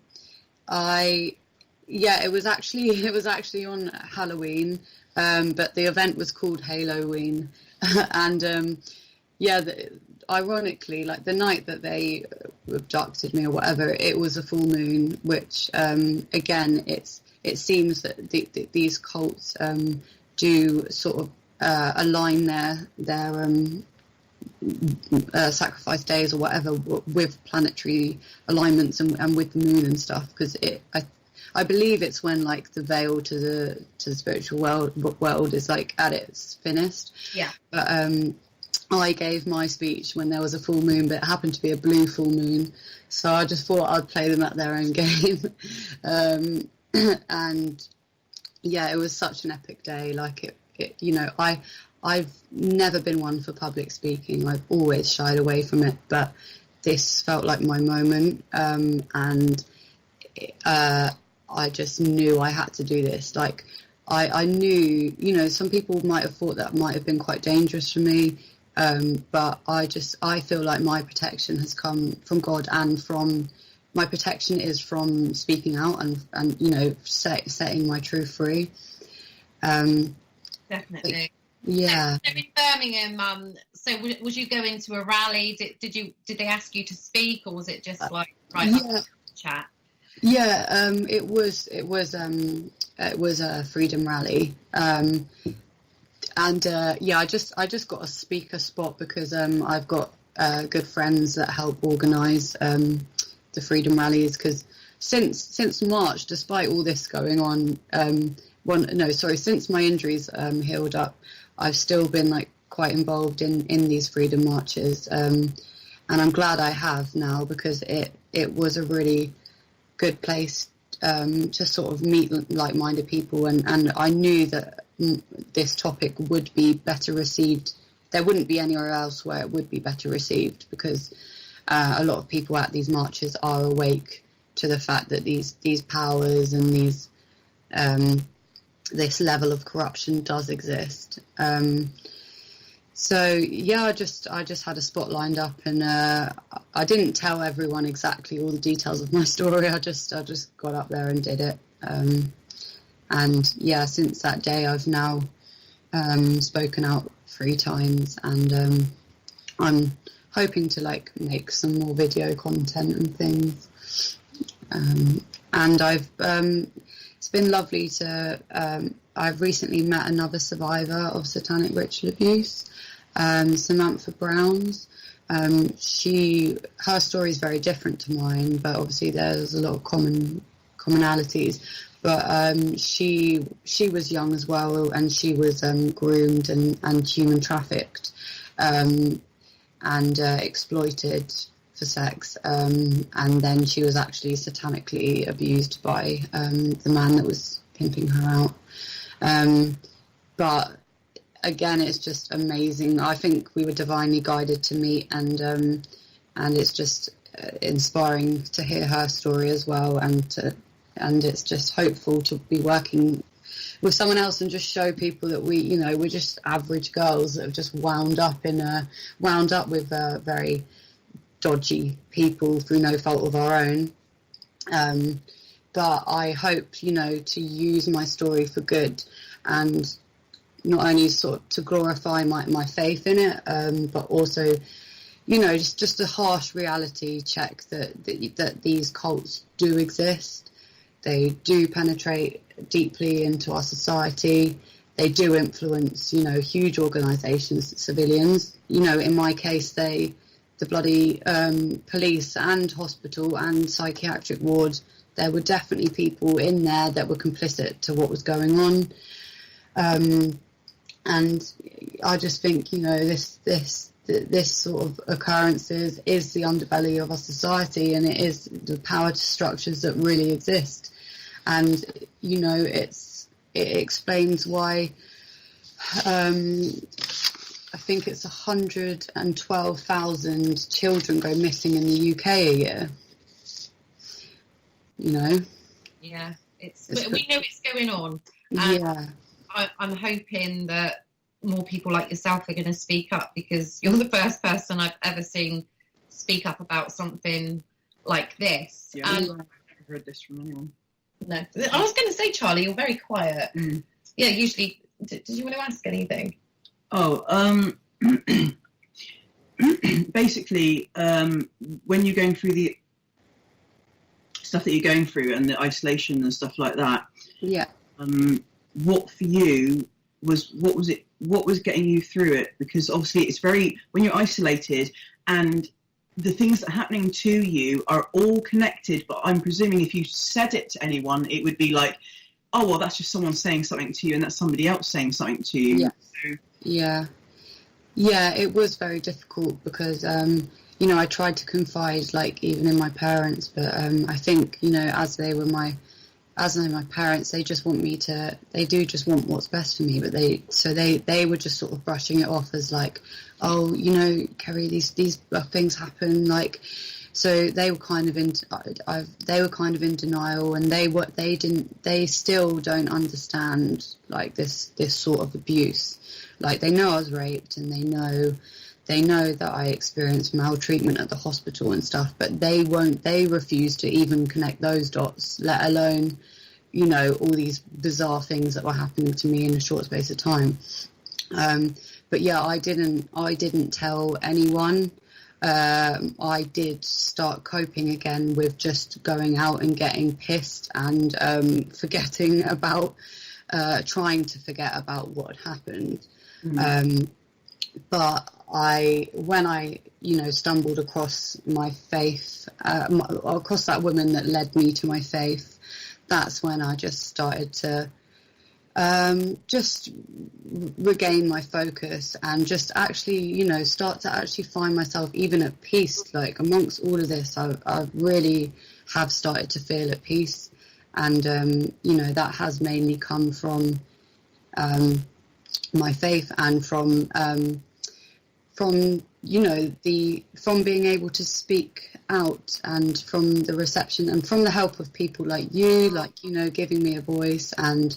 It was actually on Halloween, but the event was called Halloween, and ironically, like the night that they abducted me or whatever, it was a full moon, which again, it seems that these cults do sort of align their sacrifice days or whatever with planetary alignments and with the moon and stuff, because I believe it's when like the veil to the spiritual world is like at its thinnest. Yeah. But I gave my speech when there was a full moon, but it happened to be a blue full moon, so I just thought I'd play them at their own game. And yeah, it was such an epic day. Like I've never been one for public speaking. I've always shied away from it, but this felt like my moment, and I just knew I had to do this. Like I knew, some people might have thought that might have been quite dangerous for me, but I feel like my protection has come from God, and my protection is from speaking out and setting my truth free. Definitely. Yeah. So in Birmingham, so was you going to a rally? Did they ask you to speak, or was it just like chat? Yeah, it was a freedom rally, and I just got a speaker spot because I've got good friends that help organise the freedom rallies, because since March, despite all this going on, since my injuries healed up, I've still been like quite involved in these freedom marches, and I'm glad I have now, because it was a really good place to sort of meet like-minded people, and I knew that this topic would be better received. There wouldn't be anywhere else where it would be better received, because a lot of people at these marches are awake to the fact that these powers and these this level of corruption does exist. So yeah, I just had a spot lined up, and I didn't tell everyone exactly all the details of my story. I just got up there and did it. And yeah, since that day, I've now spoken out 3 times, and I'm hoping to like make some more video content and things. And it's been lovely to. I've recently met another survivor of satanic ritual abuse, Samantha Browns. Her story is very different to mine, but obviously there's a lot of commonalities. But she was young as well, and she was groomed and human trafficked, and exploited for sex, and then she was actually satanically abused by the man that was pimping her out. But again, it's just amazing. I think we were divinely guided to meet, and it's just inspiring to hear her story as well, and it's just hopeful to be working with someone else and just show people that we're just average girls that have just wound up with very dodgy people through no fault of our own. But I hope, to use my story for good, and not only sort of to glorify my faith in it, but also, just a harsh reality check that these cults do exist. They do penetrate deeply into our society. They do influence, huge organisations, civilians. In my case, the bloody police and hospital and psychiatric ward, there were definitely people in there that were complicit to what was going on. And I just think, this sort of occurrences is the underbelly of our society, and it is the power structures that really exist. And, it explains why I think it's 112,000 children go missing in the UK a year. Yeah, we know it's going on. Yeah. I'm hoping that more people like yourself are going to speak up, because you're the first person I've ever seen speak up about something like this. Yeah, I've never heard this from anyone. No, I was going to say, Charlie, you're very quiet. Yeah, usually. Did you want to ask anything? Oh, basically, when you're going through the stuff that you're going through and the isolation and stuff like that, yeah. What for you what was getting you through it? Because obviously it's when you're isolated and the things that are happening to you are all connected, but I'm presuming if you said it to anyone, it would be like, oh, well, that's just someone saying something to you and that's somebody else saying something to you. Yeah. So, yeah, it was very difficult because, I tried to confide, even in my parents, but I think, as they're my parents, they just want they do just want what's best for me, but they were just sort of brushing it off as like, oh, Kerri, these things happen, so they were kind of in denial, and they still don't understand this sort of abuse. They know I was raped, and they know that I experienced maltreatment at the hospital and stuff, but they refuse to even connect those dots, let alone, all these bizarre things that were happening to me in a short space of time. But yeah, I didn't tell anyone. I did start coping again with just going out and getting pissed and forgetting about, trying to forget about what had happened. But when I stumbled across my faith, across that woman that led me to my faith, that's when I just started to just regain my focus and just actually, start to actually find myself even at peace. Amongst all of this, I really have started to feel at peace, and that has mainly come from my faith and from being able to speak out, and from the reception and from the help of people like you, giving me a voice. And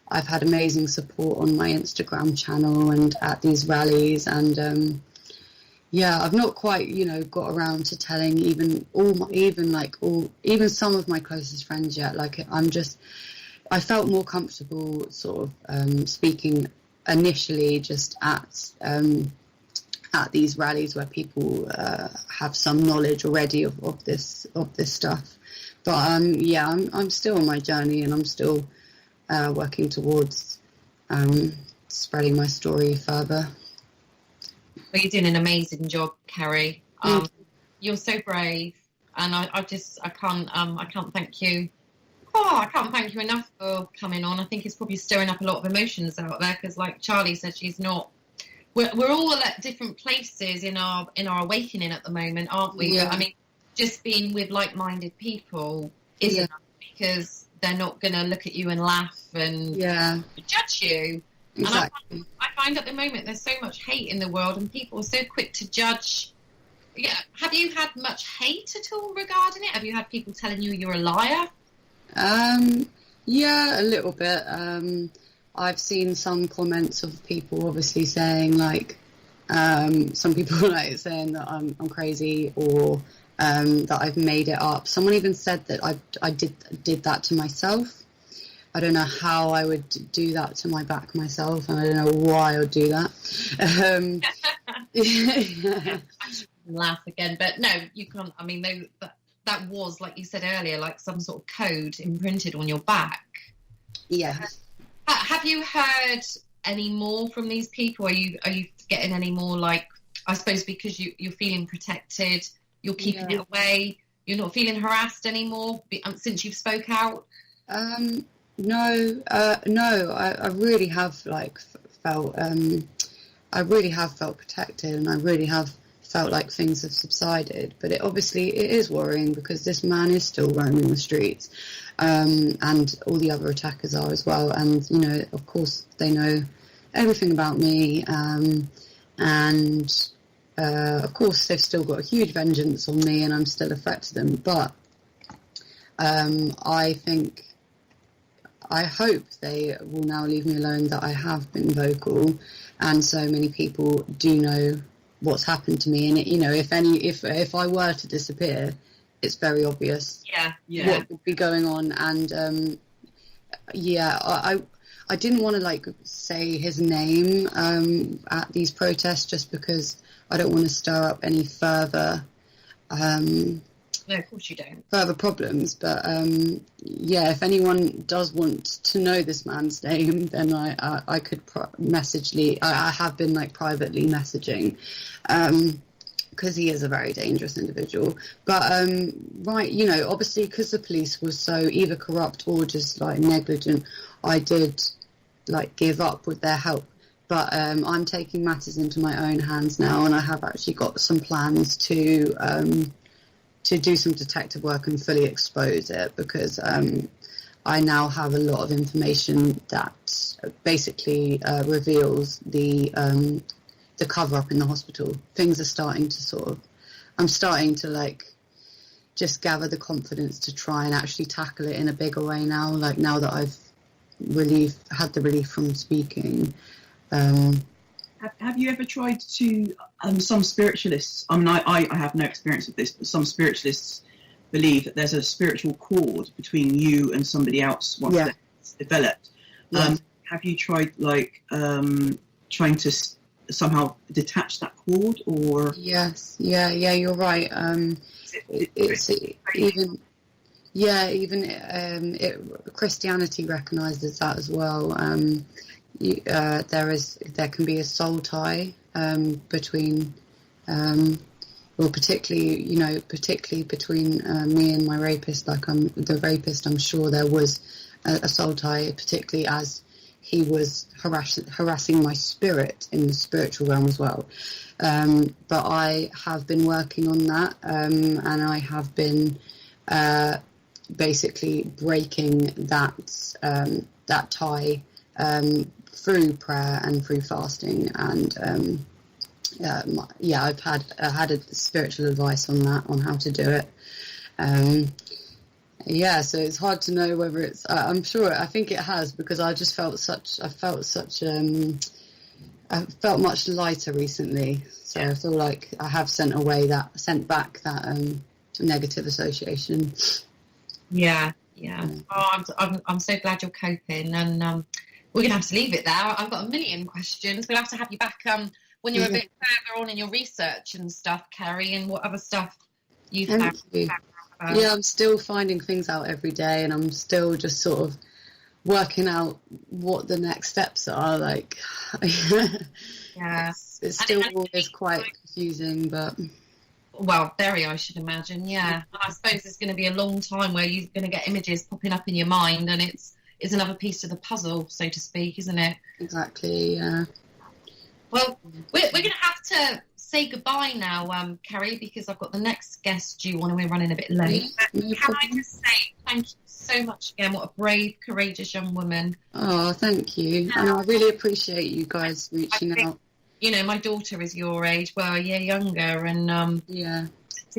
I've had amazing support on my Instagram channel and at these rallies, and I've not quite got around to telling even some of my closest friends yet. I felt more comfortable sort of speaking initially just at these rallies where people have some knowledge already of this stuff. But I'm still on my journey, and I'm still working towards spreading my story further. Well, you're doing an amazing job, Kerri. You're so brave, and I can't thank you. Oh, I can't thank you enough for coming on. I think it's probably stirring up a lot of emotions out there, because like Charlie said, she's not we're all at different places in our awakening at the moment, aren't we? Yeah. But I mean, just being with like-minded people is enough, because they're not going to look at you and laugh and judge you. Exactly. And I find at the moment there's so much hate in the world, and people are so quick to judge. Yeah. Have you had much hate at all regarding it? Have you had people telling you you're a liar? Yeah, a little bit. I've seen some comments of people obviously saying like, some people like saying that I'm crazy, or that I've made it up. Someone even said that I did that to myself. I don't know how I would do that to my back myself, and I don't know why I would do that. Laugh again, but no, you can't. I mean, that was, like you said earlier, like some sort of code imprinted on your back. Yes. Have you heard any more from these people? Are you getting any more, like, I suppose because you're feeling protected, you're keeping it away, you're not feeling harassed anymore since you've spoke out? No, I really have felt I really have felt protected, and I really have felt like things have subsided. But it is worrying, because this man is still roaming the streets, and all the other attackers are as well. And of course, they know everything about me, and of course, they've still got a huge vengeance on me, and I'm still a threat to them. But I hope they will now leave me alone, that I have been vocal, and so many people do know what's happened to me. And if I were to disappear, it's very obvious what would be going on. And I didn't want to say his name at these protests, just because I don't want to stir up any further no, of course you don't. Further problems. But if anyone does want to know this man's name, then I could message Lee. I have been privately messaging, because he is a very dangerous individual. But obviously, because the police was so either corrupt or just negligent, I did give up with their help. But I'm taking matters into my own hands now, and I have actually got some plans to do some detective work and fully expose it, because I now have a lot of information that basically reveals the cover-up in the hospital. Things are starting to I'm starting to just gather the confidence to try and actually tackle it in a bigger way now, now that I've had the relief from speaking. Have you ever tried to, some spiritualists, I mean, I have no experience with this, but some spiritualists believe that there's a spiritual cord between you and somebody else once it's developed. Yes. Have you tried, trying to somehow detach that cord, or? Yes, you're right. Christianity recognises that as well. There can be a soul tie between, particularly between me and my rapist. The rapist, I'm sure there was a soul tie, particularly as he was harassing my spirit in the spiritual realm as well. But I have been working on that, and I have been basically breaking that tie through prayer and through fasting, and I've had a spiritual advice on that, on how to do it. So it's hard to know whether it's. I think it has, because I felt much lighter recently. So I feel like I have sent back that negative association. Yeah. Oh, I'm so glad you're coping, and we're gonna have to leave it there. I've got a million questions. We'll have to have you back when you're a bit further on in your research and stuff, Kerri, and what other stuff you've found. Yeah, I'm still finding things out every day, and I'm still just sort of working out what the next steps are. It's still always quite confusing, but. Well, very, I should imagine, yeah. And I suppose it's going to be a long time where you're going to get images popping up in your mind, and it's another piece of the puzzle, so to speak, isn't it? Exactly, yeah. Well, we're going to have to say goodbye now, Kerri, because I've got the next guest due on and we're running a bit late. But can I just say thank you so much again. What a brave, courageous young woman. Oh, thank you. And I really appreciate you guys reaching out. You know, my daughter is your age, well, a year younger, and to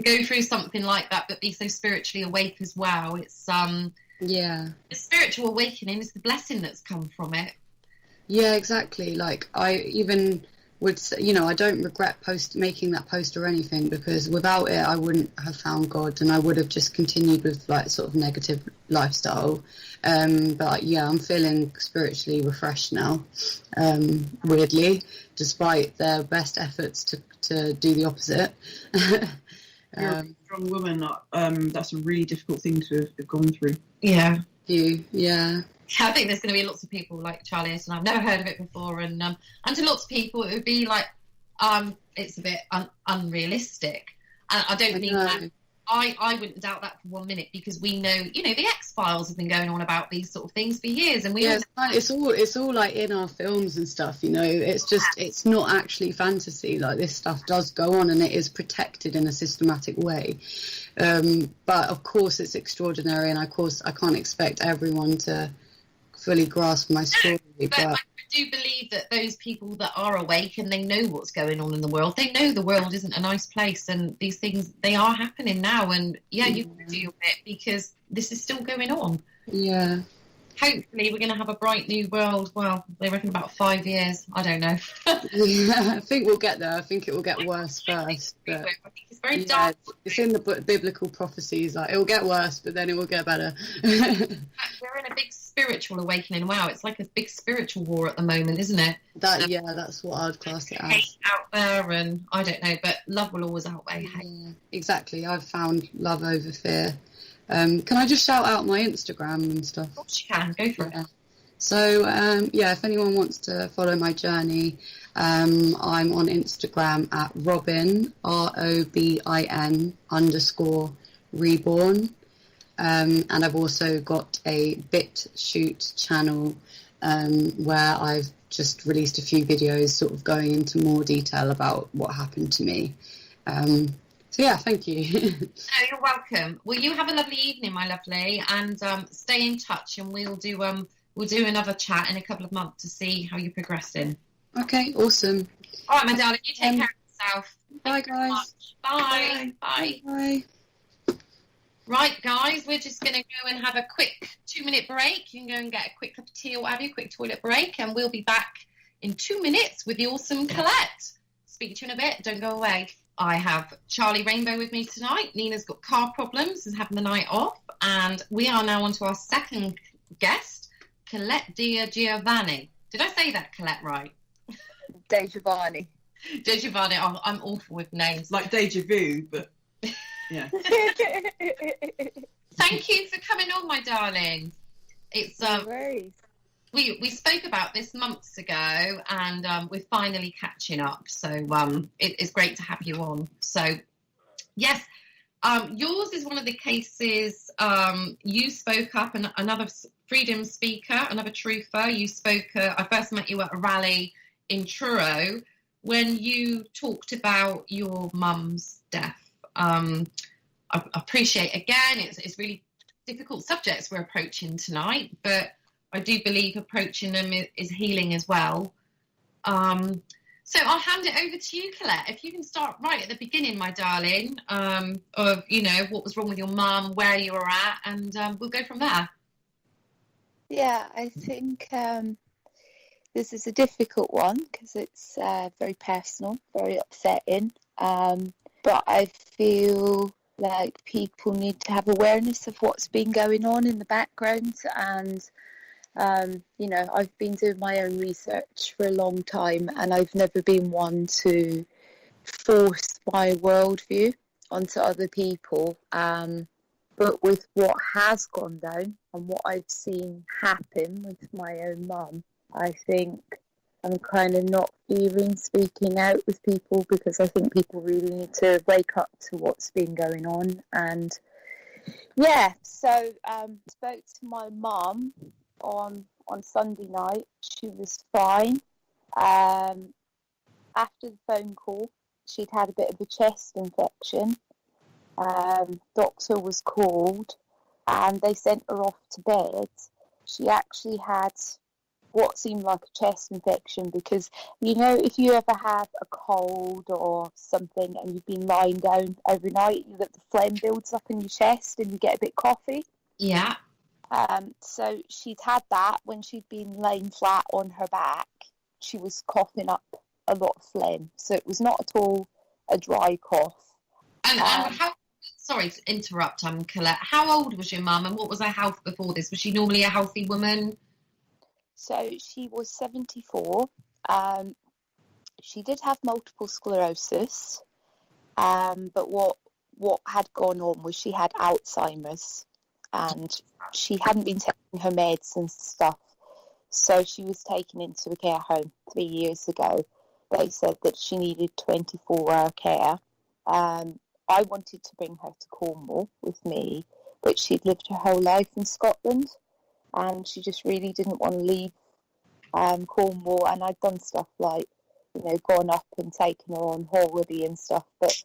go through something like that but be so spiritually awake as well, it's the spiritual awakening is the blessing that's come from it. Yeah, exactly. Like, I even would say, you know, I don't regret making that post or anything, because without it I wouldn't have found God, and I would have just continued with like sort of negative lifestyle. But yeah, I'm feeling spiritually refreshed now, weirdly, despite their best efforts to do the opposite. You're a strong woman. That's a really difficult thing to have gone through. Yeah. Yeah. I think there's going to be lots of people like Charlie, and I've never heard of it before, and to lots of people it would be like it's a bit unrealistic, and I don't mean that. I wouldn't doubt that for 1 minute, because we know, you know, the X-Files have been going on about these sort of things for years, and it's all like in our films and stuff, you know. It's just, it's not actually fantasy. Like, this stuff does go on, and it is protected in a systematic way. But of course it's extraordinary, and of course I can't expect everyone to fully grasp my story. But I do believe that those people that are awake and they know what's going on in the world, they know the world isn't a nice place, and these things, they are happening now, and you've got to do your bit, because this is still going on. Yeah. Hopefully we're going to have a bright new world. Well, they reckon about 5 years. I don't know. I think we'll get there. I think it will get worse first. But, I think it's very dark. It's in the biblical prophecies. Like, it will get worse, but then it will get better. We're in a big spiritual awakening. Wow, it's like a big spiritual war at the moment, isn't it? That's what I'd class it as. Hate out there, and I don't know, but love will always outweigh hate. Yeah, exactly. I've found love over fear. Can I just shout out my Instagram and stuff? Of course you can. Go for it. So, if anyone wants to follow my journey, I'm on Instagram at Robin, ROBIN_reborn. And I've also got a BitChute channel where I've just released a few videos sort of going into more detail about what happened to me. So yeah, thank you. Oh, you're welcome. Well, you have a lovely evening, my lovely, and stay in touch, and we'll do another chat in a couple of months to see how you're progressing. Okay, awesome. All right, my darling, you take care of yourself. Bye, guys. Bye. Bye. Bye. Right, guys, we're just going to go and have a quick 2-minute break. You can go and get a quick cup of tea or what have you, quick toilet break, and we'll be back in 2 minutes with the awesome Colette. Speak to you in a bit. Don't go away. I have Charlie Rainbow with me tonight. Nina's got car problems, is having the night off. And we are now on to our second guest, Colette DeGeovanni. Did I say that, Colette, right? DeGeovanni. DeGeovanni. Oh, I'm awful with names. Like deja vu, but yeah. Thank you for coming on, my darling. It's No worries. We spoke about this months ago, and we're finally catching up. So it's great to have you on. So yes, yours is one of the cases. You spoke up, and another freedom speaker, another truther. You spoke. I first met you at a rally in Truro when you talked about your mum's death. I appreciate, again, it's really difficult subjects we're approaching tonight, but I do believe approaching them is healing as well. So I'll hand it over to you, Colette. If you can start right at the beginning, my darling, of, you know, what was wrong with your mum, where you were at, and we'll go from there. Yeah, I think this is a difficult one because it's very personal, very upsetting. But I feel like people need to have awareness of what's been going on in the background, and you know, I've been doing my own research for a long time, and I've never been one to force my worldview onto other people. But with what has gone down and what I've seen happen with my own mum, I think I'm kind of not fearing speaking out with people, because I think people really need to wake up to what's been going on. And yeah, so spoke to my mum on Sunday night. She was fine. after the phone call, she'd had a bit of a chest infection. Doctor was called and they sent her off to bed. She actually had what seemed like a chest infection because, if you ever have a cold or something and you've been lying down overnight, you get the phlegm builds up in your chest and you get a bit coughy. Yeah. So she'd had that when she'd been laying flat on her back. She was coughing up a lot of phlegm. So it was not at all a dry cough. And how, sorry to interrupt, Colette, how old was your mum and what was her health before this? Was she normally a healthy woman? So she was 74. She did have multiple sclerosis, but what had gone on was she had Alzheimer's, and she hadn't been taking her meds and stuff. So she was taken into a care home 3 years ago. They said that she needed 24-hour care. I wanted to bring her to Cornwall with me, but she'd lived her whole life in Scotland, and she just really didn't want to leave Cornwall. And I'd done stuff like, gone up and taken her on holiday and stuff. But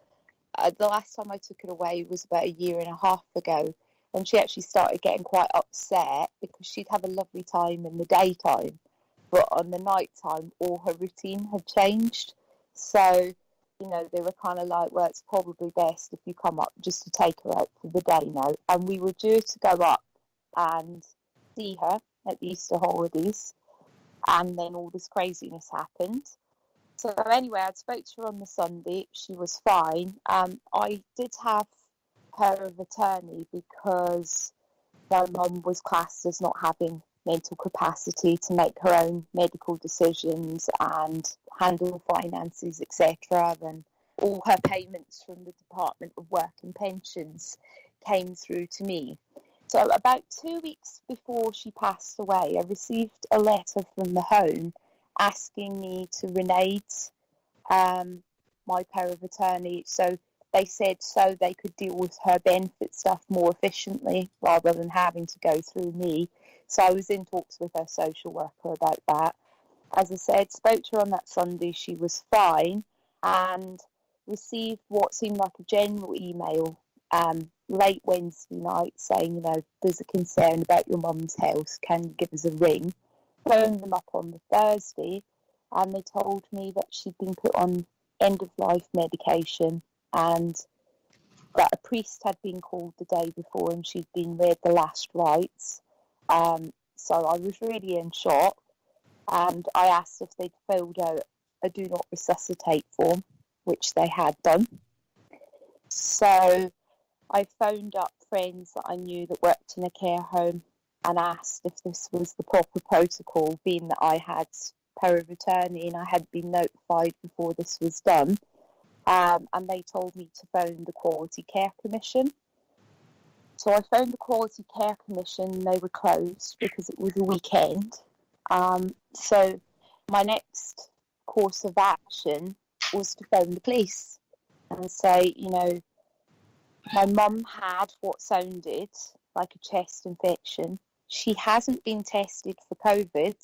the last time I took her away was about a year and a half ago, and she actually started getting quite upset because she'd have a lovely time in the daytime, but on the night time, all her routine had changed. So, they were kind of like, well, it's probably best if you come up just to take her out for the day now. And we were due to go up and see her at the Easter holidays, and then all this craziness happened. So anyway, I spoke to her on the Sunday. She was fine. I did have power of attorney because my mum was classed as not having mental capacity to make her own medical decisions and handle finances, etc. And all her payments from the Department of Work and Pensions came through to me. So about 2 weeks before she passed away, I received a letter from the home asking me to renege my power of attorney. So they said so they could deal with her benefit stuff more efficiently rather than having to go through me. So I was in talks with her social worker about that. As I said, spoke to her on that Sunday. She was fine and received what seemed like a general email late Wednesday night saying, there's a concern about your mum's health. Can you give us a ring? Phoned them up on the Thursday and they told me that she'd been put on end-of-life medication and that a priest had been called the day before and she'd been read the last rites. So I was really in shock, and I asked if they'd filled out a do not resuscitate form, which they had done. So I phoned up friends that I knew that worked in a care home and asked if this was the proper protocol, being that I had power of attorney and I had been notified before this was done. And they told me to phone the Quality Care Commission. So I phoned the Quality Care Commission. They were closed because it was a weekend. So my next course of action was to phone the police and say, my mum had what sounded like a chest infection. She hasn't been tested for COVID,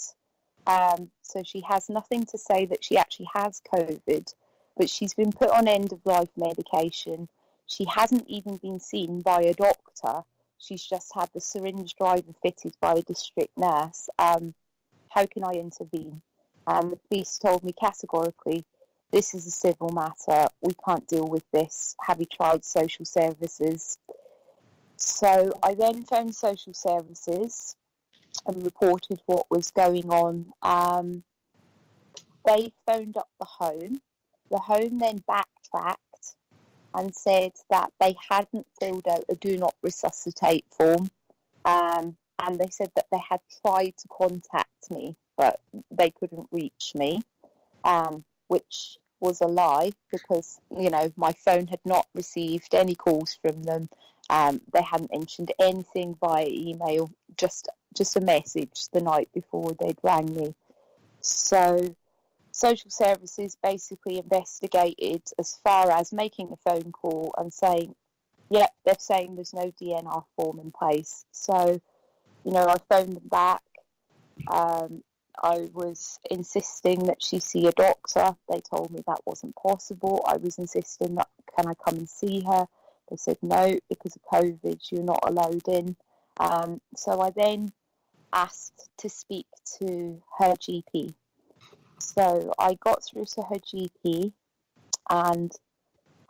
so she has nothing to say that she actually has COVID, but she's been put on end-of-life medication. She hasn't even been seen by a doctor. She's just had the syringe driver fitted by a district nurse. How can I intervene? The police told me categorically, this is a civil matter. We can't deal with this. Have you tried social services? So I then phoned social services and reported what was going on. They phoned up the home. The home then backtracked and said that they hadn't filled out a do not resuscitate form. And they said that they had tried to contact me, but they couldn't reach me, which was a lie because, my phone had not received any calls from them. They hadn't mentioned anything via email, just a message the night before they'd rang me. So social services basically investigated as far as making a phone call and saying, yep, they're saying there's no DNR form in place. So, I phoned them back. I was insisting that she see a doctor. They told me that wasn't possible. I was insisting that, can I come and see her? They said no, because of COVID, you're not allowed in. So I then asked to speak to her GP. So I got through to her GP and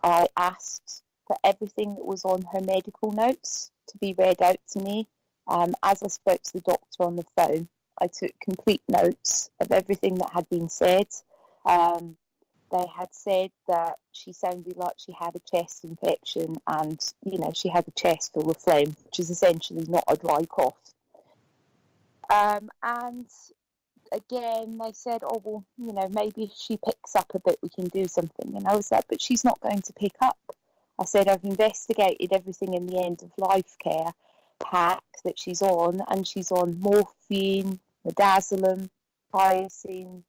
I asked for everything that was on her medical notes to be read out to me. As I spoke to the doctor on the phone, I took complete notes of everything that had been said. They had said that she sounded like she had a chest infection and, she had a chest full of phlegm, which is essentially not a dry cough. And again, they said, oh, well, maybe if she picks up a bit, we can do something. And I was like, but she's not going to pick up. I said, I've investigated everything in the end of life care pack that she's on, and she's on morphine, midazolam, hyoscine.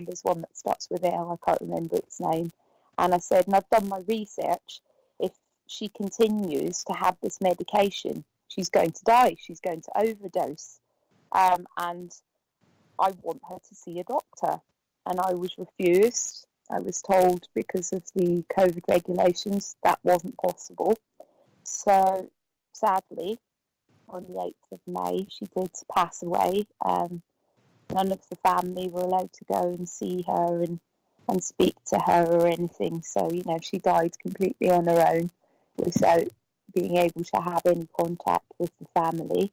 There's one that starts with L, I can't remember its name. And I said, and I've done my research, if she continues to have this medication, she's going to die, she's going to overdose. And I want her to see a doctor. And I was refused. I was told because of the COVID regulations that wasn't possible. So sadly, on the 8th of May, she did pass away. None of the family were allowed to go and see her and speak to her or anything. So, she died completely on her own without being able to have any contact with the family.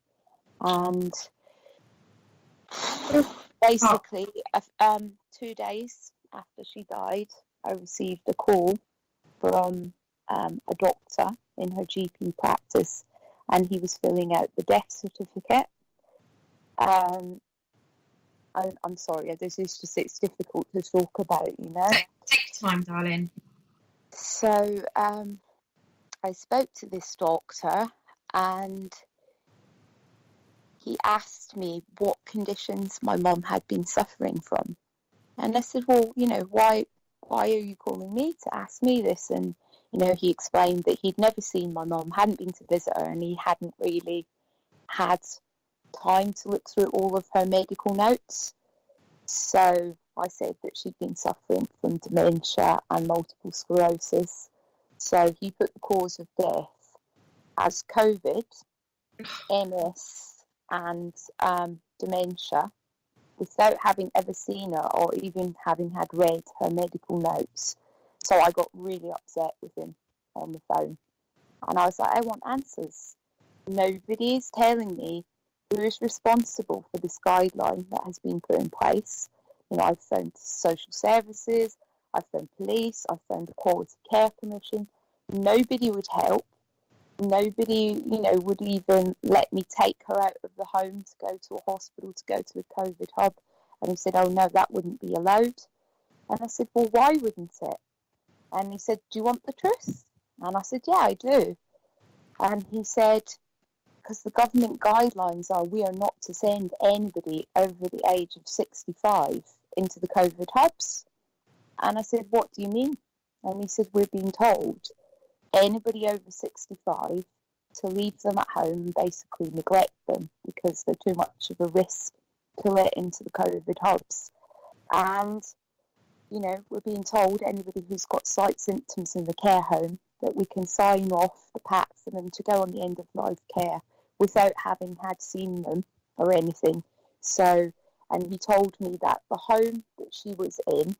And basically, 2 days after she died, I received a call from a doctor in her GP practice, and he was filling out the death certificate. I'm sorry, this is just, it's difficult to talk about, Take time, darling. So I spoke to this doctor, and he asked me what conditions my mum had been suffering from. And I said, well, why are you calling me to ask me this? And, he explained that he'd never seen my mum, hadn't been to visit her, and he hadn't really had time to look through all of her medical notes. So I said that she'd been suffering from dementia and multiple sclerosis. So he put the cause of death as COVID, MS, and dementia, without having ever seen her or even having had read her medical notes. So I got really upset with him on the phone. And I was like, I want answers. Nobody is telling me who is responsible for this guideline that has been put in place. I've phoned social services, I've phoned police, I've phoned the Quality Care Commission. Nobody would help. Nobody, would even let me take her out of the home to go to a hospital, to go to a COVID hub. And he said, oh no, that wouldn't be allowed. And I said, well, why wouldn't it? And he said, do you want the truth? And I said, yeah, I do. And he said, because the government guidelines are we are not to send anybody over the age of 65 into the COVID hubs. And I said, what do you mean? And he said, we're being told anybody over 65 to leave them at home and basically neglect them because they're too much of a risk to let into the COVID hubs. And, we're being told anybody who's got slight symptoms in the care home that we can sign off the packs for them to go on the end of life care without having had seen them or anything. So, and he told me that the home that she was in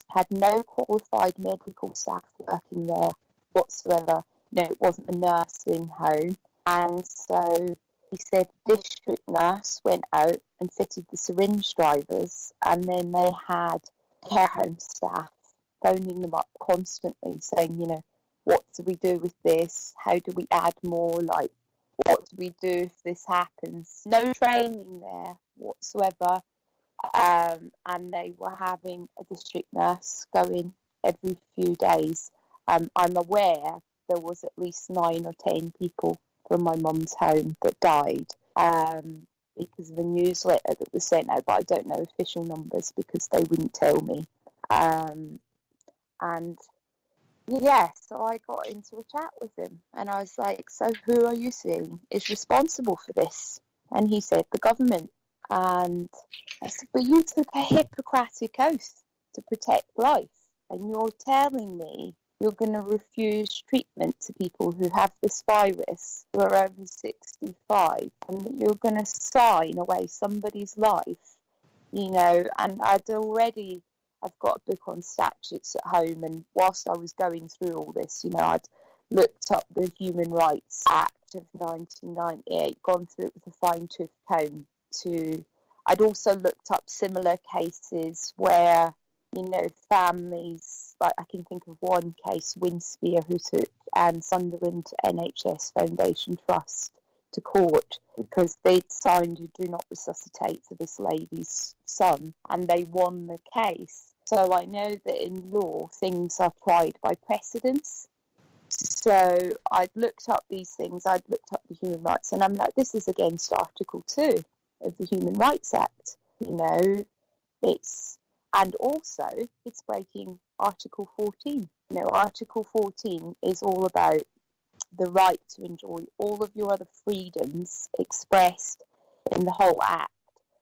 had no qualified medical staff working there whatsoever. It wasn't a nursing home. And so he said the district nurse went out and fitted the syringe drivers, and then they had care home staff phoning them up constantly saying, what do we do with this? How do we add more? Like, what do we do if this happens? No training there whatsoever. And they were having a district nurse go in every few days. I'm aware there was at least 9 or 10 people from my mum's home that died because of a newsletter that was sent out, but I don't know official numbers because they wouldn't tell me. And yeah, so I got into a chat with him and I was like, so who are you saying is responsible for this? And he said, the government. And I said, but you took a Hippocratic oath to protect life, and you're telling me you're going to refuse treatment to people who have this virus who are over 65, and that you're going to sign away somebody's life, and I've got a book on statutes at home, and whilst I was going through all this, I'd looked up the Human Rights Act of 1998, gone through it with a fine-tooth comb. I'd also looked up similar cases where, families, like I can think of one case, Winspear, who took Sunderland NHS Foundation Trust to court because they'd signed a do not resuscitate for this lady's son, and they won the case. So I know that in law, things are tried by precedence. So I'd looked up these things, I'd looked up the human rights, and I'm like, this is against Article 2 of the Human Rights Act. And also it's breaking Article 14. Article 14 is all about the right to enjoy all of your other freedoms expressed in the whole Act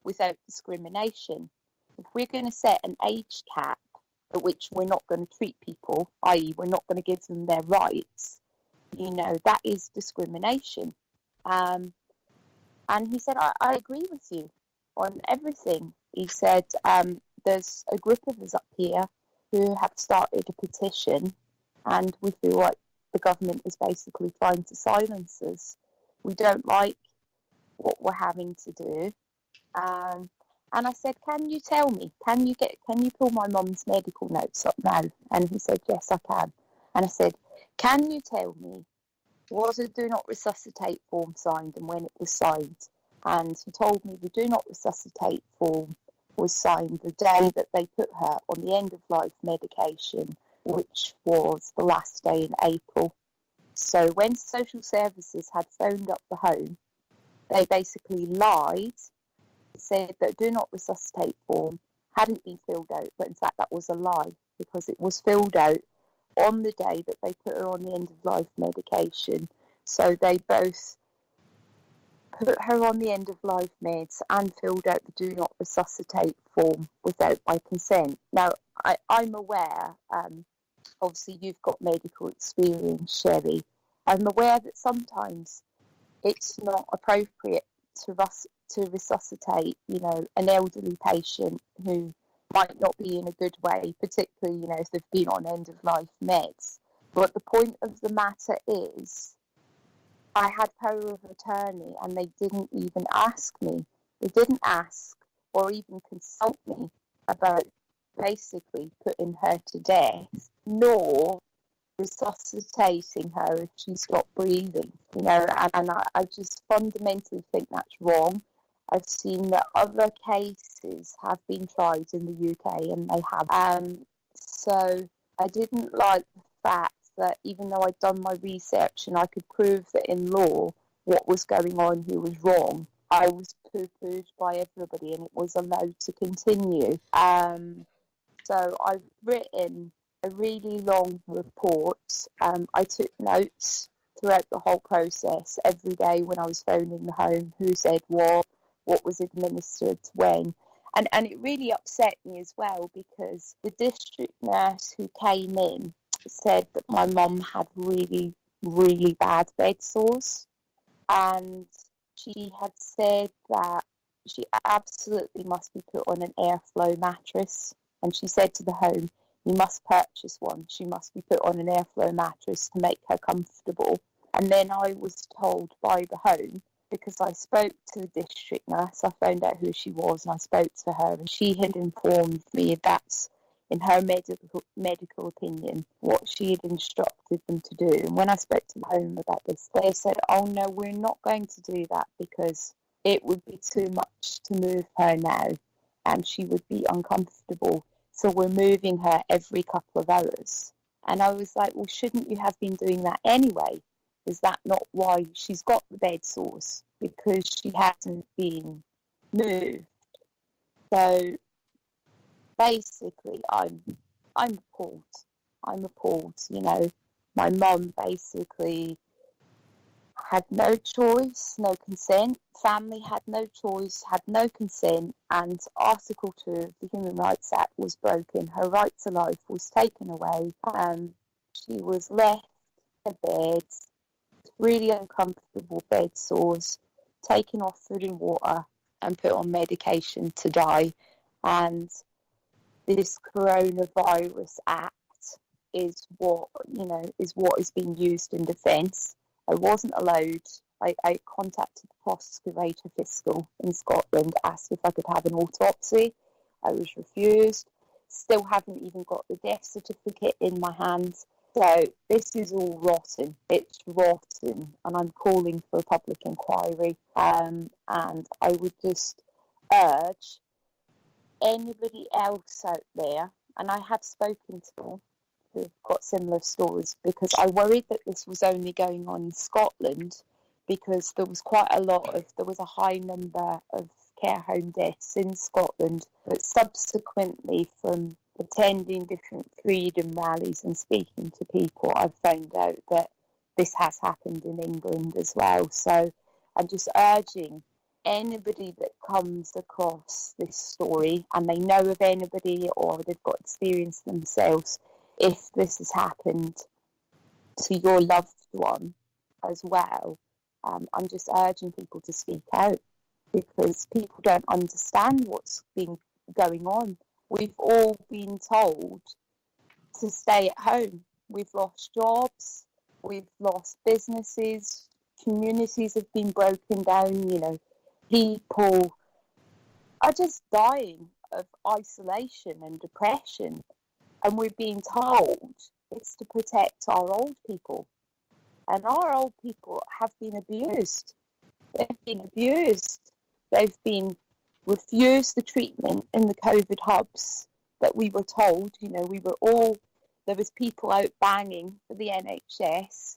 without discrimination. If we're going to set an age cap at which we're not going to treat people, i.e. we're not going to give them their rights, that is discrimination. And he said, I agree with you on everything. He said, there's a group of us up here who have started a petition, and we feel like the government is basically trying to silence us. We don't like what we're having to do. And I said, can you tell me, can you pull my mum's medical notes up now? And he said, yes, I can. And I said, can you tell me, was a do not resuscitate form signed and when it was signed? And he told me the do not resuscitate form was signed the day that they put her on the end of life medication, which was the last day in April. So when social services had phoned up the home, they basically lied, said that do not resuscitate form hadn't been filled out, but in fact that was a lie because it was filled out on the day that they put her on the end of life medication. So they both put her on the end of life meds and filled out the do not resuscitate form without my consent. Now, I'm aware, obviously you've got medical experience, Sherry. I'm aware that sometimes it's not appropriate to resuscitate, an elderly patient who might not be in a good way, particularly, if they've been on end of life meds. But the point of the matter is, I had power of attorney and they didn't even ask me. They didn't ask or even consult me about basically putting her to death, nor resuscitating her if she stopped breathing, and I just fundamentally think that's wrong. I've seen that other cases have been tried in the UK and they have. So I didn't like the fact that even though I'd done my research and I could prove that in law what was going on here was wrong, I was poo-pooed by everybody and it was allowed to continue. So I've written a really long report. I took notes throughout the whole process every day when I was phoning the home, who said what was administered when. And it really upset me as well because the district nurse who came in said that my mum had really, really bad bed sores, and she had said that she absolutely must be put on an airflow mattress, and she said to the home, you must purchase one. She must be put on an airflow mattress to make her comfortable. And then I was told by the home, because I spoke to the district nurse, I found out who she was and I spoke to her, and she had informed me that's, in her medical opinion, what she had instructed them to do. And when I spoke to the home about this, they said, oh no, we're not going to do that because it would be too much to move her now and she would be uncomfortable. So we're moving her every couple of hours. And I was like, well, shouldn't you have been doing that anyway? Is that not why she's got the bed sores? Because she hasn't been moved. So basically, I'm appalled. I'm appalled. My mum basically had no choice, no consent. Family had no choice, had no consent, and Article 2 of the Human Rights Act was broken. Her right to life was taken away. She was left in bed, really uncomfortable bed sores, taken off food and water, and put on medication to die. And this Coronavirus Act is what is being used in defence. I wasn't allowed. I contacted the Prosecutor Fiscal in Scotland, asked if I could have an autopsy. I was refused. Still haven't even got the death certificate in my hands. So this is all rotten. It's rotten, and I'm calling for a public inquiry. And I would just urge anybody else out there, and I have spoken to them who've got similar stories, because I worried that this was only going on in Scotland, because there was a high number of care home deaths in Scotland, but subsequently from attending different freedom rallies and speaking to people, I've found out that this has happened in England as well. So I'm just urging anybody that comes across this story, and they know of anybody or they've got experience themselves, if this has happened to your loved one as well, I'm just urging people to speak out, because people don't understand what's been going on. We've all been told to stay at home. We've lost jobs, we've lost businesses, communities have been broken down, people are just dying of isolation and depression. And we're being told it's to protect our old people. And our old people have been abused. They've been abused. They've been refused the treatment in the COVID hubs that we were told. There was people out banging for the NHS.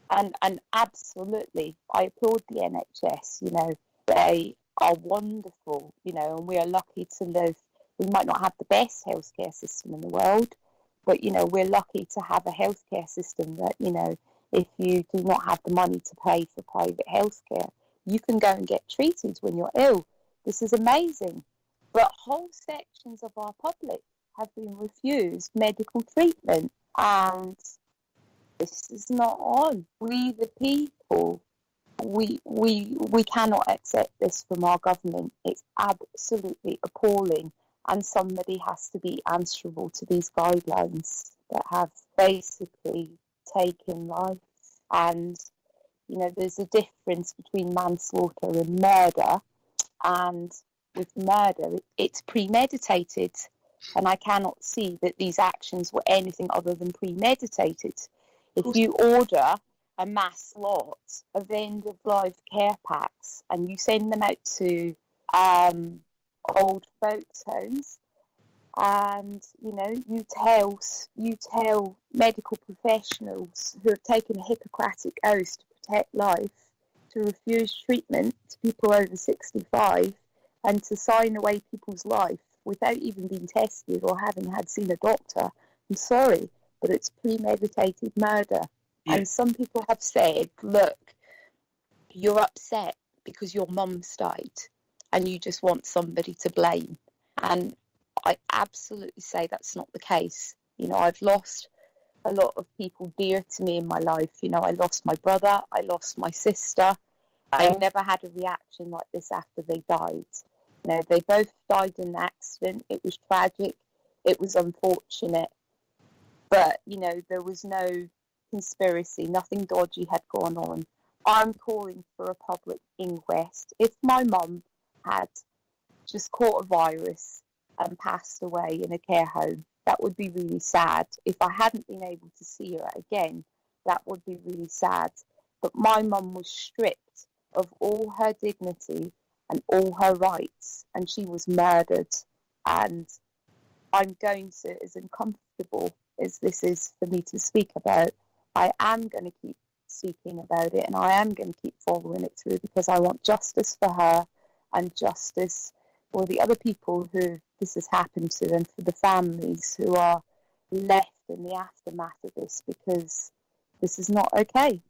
And absolutely, I applaud the NHS. They are wonderful, and we are lucky to live. We might not have the best healthcare system in the world, but, we're lucky to have a healthcare system that, if you do not have the money to pay for private healthcare, you can go and get treated when you're ill. This is amazing. But whole sections of our public have been refused medical treatment, and this is not on. We, the people, we cannot accept this from our government. It's absolutely appalling. And somebody has to be answerable to these guidelines that have basically taken life. And, there's a difference between manslaughter and murder. And with murder, it's premeditated. And I cannot see that these actions were anything other than premeditated. If you order a mass lot of end-of-life care packs and you send them out to old folks' homes, and you tell medical professionals who have taken a Hippocratic oath to protect life to refuse treatment to people over 65 and to sign away people's life without even being tested or having seen a doctor. I'm sorry, but it's premeditated murder. Yeah. And some people have said, look, you're upset because your mum's died and you just want somebody to blame. And I absolutely say that's not the case. I've lost a lot of people dear to me in my life. I lost my brother, I lost my sister. I never had a reaction like this after they died. They both died in an accident. It was tragic. It was unfortunate. But, there was no conspiracy. Nothing dodgy had gone on. I'm calling for a public inquest. If my mum had just caught a virus and passed away in a care home, that would be really sad. If I hadn't been able to see her again, that would be really sad. But my mum was stripped of all her dignity and all her rights, and she was murdered. And I'm going to, as uncomfortable as this is for me to speak about, I am going to keep speaking about it, and I am going to keep following it through, because I want justice for her and justice for the other people who this has happened to, and for the families who are left in the aftermath of this, because this is not okay.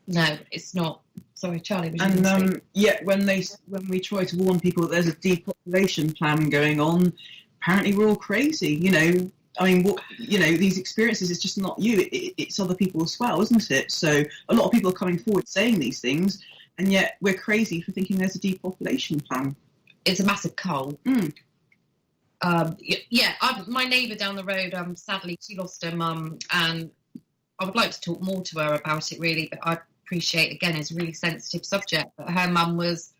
No, it's not. Sorry, Charlie. Was you And gonna say? yeah, when we try to warn people that there's a depopulation plan going on, apparently we're all crazy. You know, I mean, these experiences, it's just not you; it's other people as well, isn't it? So a lot of people are coming forward saying these things, and yet we're crazy for thinking there's a depopulation plan. It's a massive cull. Mm. My neighbour down the road, sadly, she lost her mum, and I would like to talk more to her about it, really, but I appreciate, again, it's a really sensitive subject, but her mum was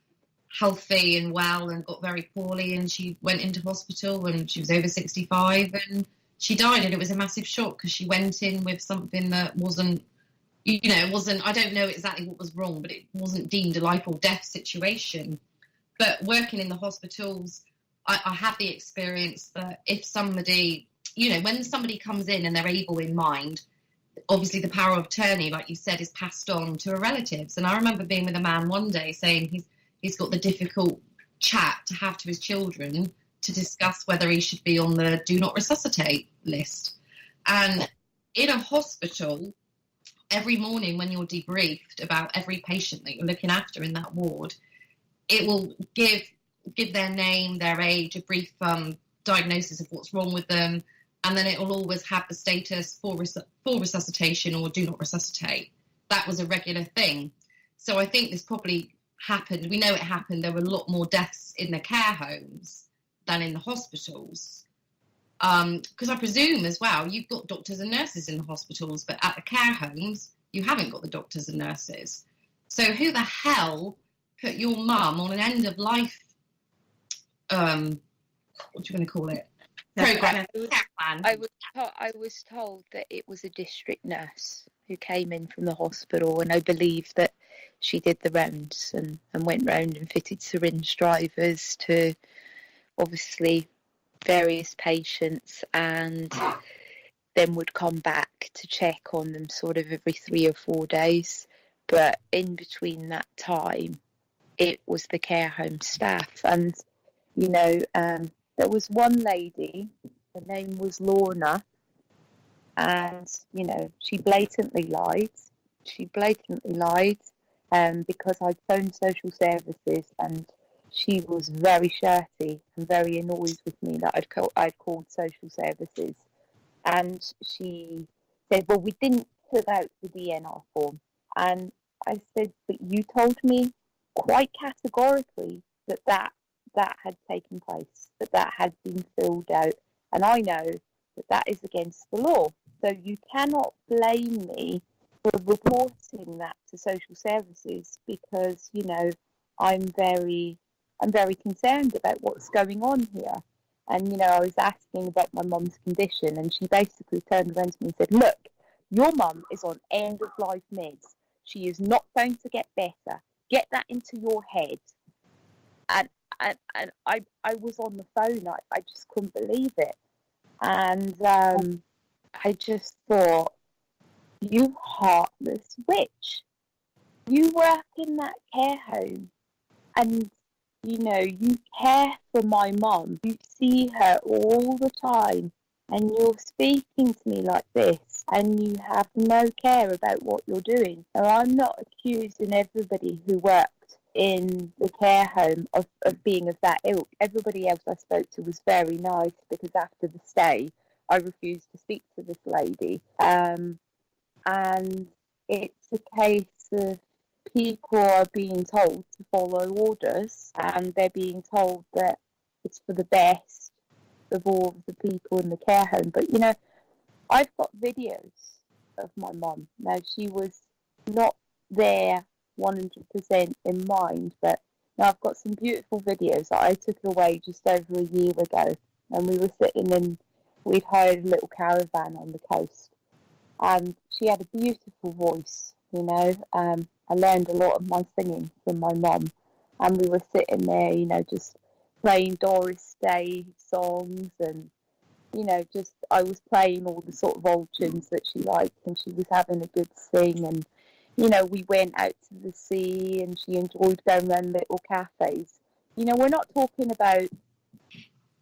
healthy and well and got very poorly, and she went into hospital, and she was over 65, and she died, and it was a massive shock because she went in with something that wasn't, I don't know exactly what was wrong, but it wasn't deemed a life or death situation. But working in the hospitals, I have the experience that if somebody, when somebody comes in and they're able in mind, obviously the power of attorney, like you said, is passed on to her relatives. And I remember being with a man one day saying he's got the difficult chat to have to his children to discuss whether he should be on the do not resuscitate list. And in a hospital, every morning when you're debriefed about every patient that you're looking after in that ward, it will give their name, their age, a brief diagnosis of what's wrong with them, and then it will always have the status for resuscitation or do not resuscitate. That was a regular thing. So I think this probably happened. We know it happened. There were a lot more deaths in the care homes than in the hospitals. Because I presume as well, you've got doctors and nurses in the hospitals, but at the care homes, you haven't got the doctors and nurses. So who the hell put your mum on an end of life, what do you want to call it? Program. I was told that it was a district nurse who came in from the hospital, and I believe that she did the rounds and went round and fitted syringe drivers to obviously various patients, and then would come back to check on them sort of every 3 or 4 days. But in between that time, it was the care home staff. And there was one lady, her name was Lorna, and she blatantly lied. Because I'd phoned social services, and she was very shirty and very annoyed with me that I'd called social services. And she said, well, we didn't fill out the DNR form. And I said, but you told me quite categorically that had taken place, that had been filled out. And I know that is against the law. So you cannot blame me for reporting that to social services, because, I'm very concerned about what's going on here. And, I was asking about my mum's condition, and she basically turned around to me and said, look, your mum is on end-of-life meds. She is not going to get better. Get that into your head. And I was on the phone. I just couldn't believe it. And I just thought, you heartless witch. You work in that care home, and you care for my mum. You see her all the time, and you're speaking to me like this, and you have no care about what you're doing. Now, I'm not accusing everybody who worked in the care home of being of that ilk. Everybody else I spoke to was very nice, because after the stay, I refused to speak to this lady. And it's a case of people are being told to follow orders, and they're being told that it's for the best of all of the people in the care home. But I've got videos of my mum. Now, she was not there 100% in mind, but now I've got some beautiful videos that I took away just over a year ago, and we were sitting in, we'd hired a little caravan on the coast, and she had a beautiful voice. I learned a lot of my singing from my mum, and we were sitting there, just playing Doris Day songs, and I was playing all the sort of old tunes that she liked, and she was having a good sing. And we went out to the sea, and she enjoyed going around little cafes. We're not talking about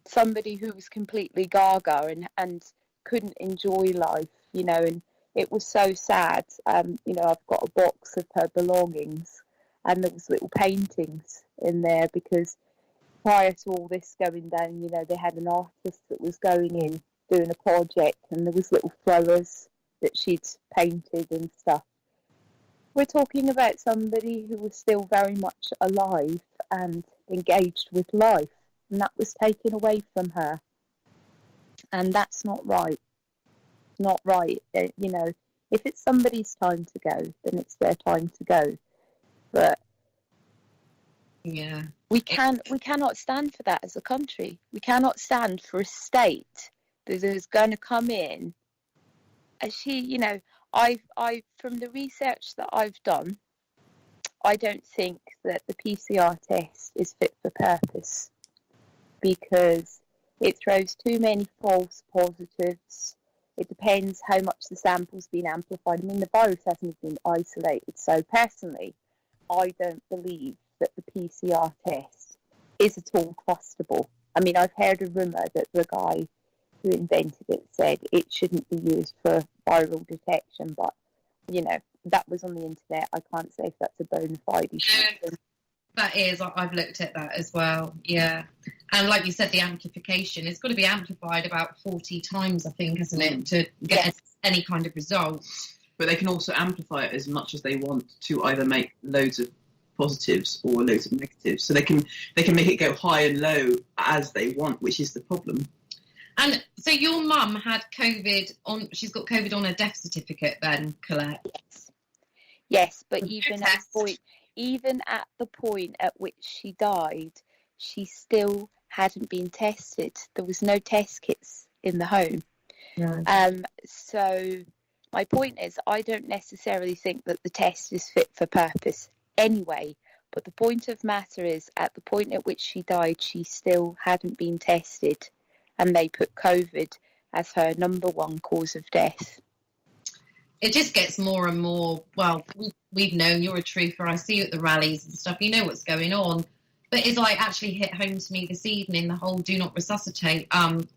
somebody who was completely gaga and couldn't enjoy life, and it was so sad. You know, I've got a box of her belongings, and there was little paintings in there because prior to all this going down, you know, they had an artist that was going in doing a project, and there was little flowers that she'd painted and stuff. We're talking about somebody who was still very much alive and engaged with life, and that was taken away from her. And that's not right. Not right. You know, if it's somebody's time to go, then it's their time to go. But yeah, we cannot stand for that as a country. We cannot stand for a state that is going to come in. As she, you know, I from the research that I've done, I don't think that the PCR test is fit for purpose because it throws too many false positives. It depends how much the sample's been amplified. I mean, the virus hasn't been isolated. So personally, I don't believe that the PCR test is at all trustable. I mean, I've heard a rumour that the guy who invented it said it shouldn't be used for viral detection, but, you know, that was on the internet. I can't say if that's a bona fide issue. That is, I've looked at that as well, yeah. And like you said, the amplification, it's got to be amplified about 40 times, I think, isn't it, to get any kind of result. But they can also amplify it as much as they want to either make loads of positives or loads of negatives. So they can make it go high and low as they want, which is the problem. And so your mum had COVID she's got COVID on her death certificate then, Colette? Yes, but even at the point at which she died, she still hadn't been tested. There was no test kits in the home. No. So my point is, I don't necessarily think that the test is fit for purpose anyway. But the point of matter is, at the point at which she died, she still hadn't been tested. And they put COVID as her number one cause of death. It just gets more and more, well, we've known, you're a truther, I see you at the rallies and stuff, you know what's going on. But it's like actually hit home to me this evening, the whole do not resuscitate,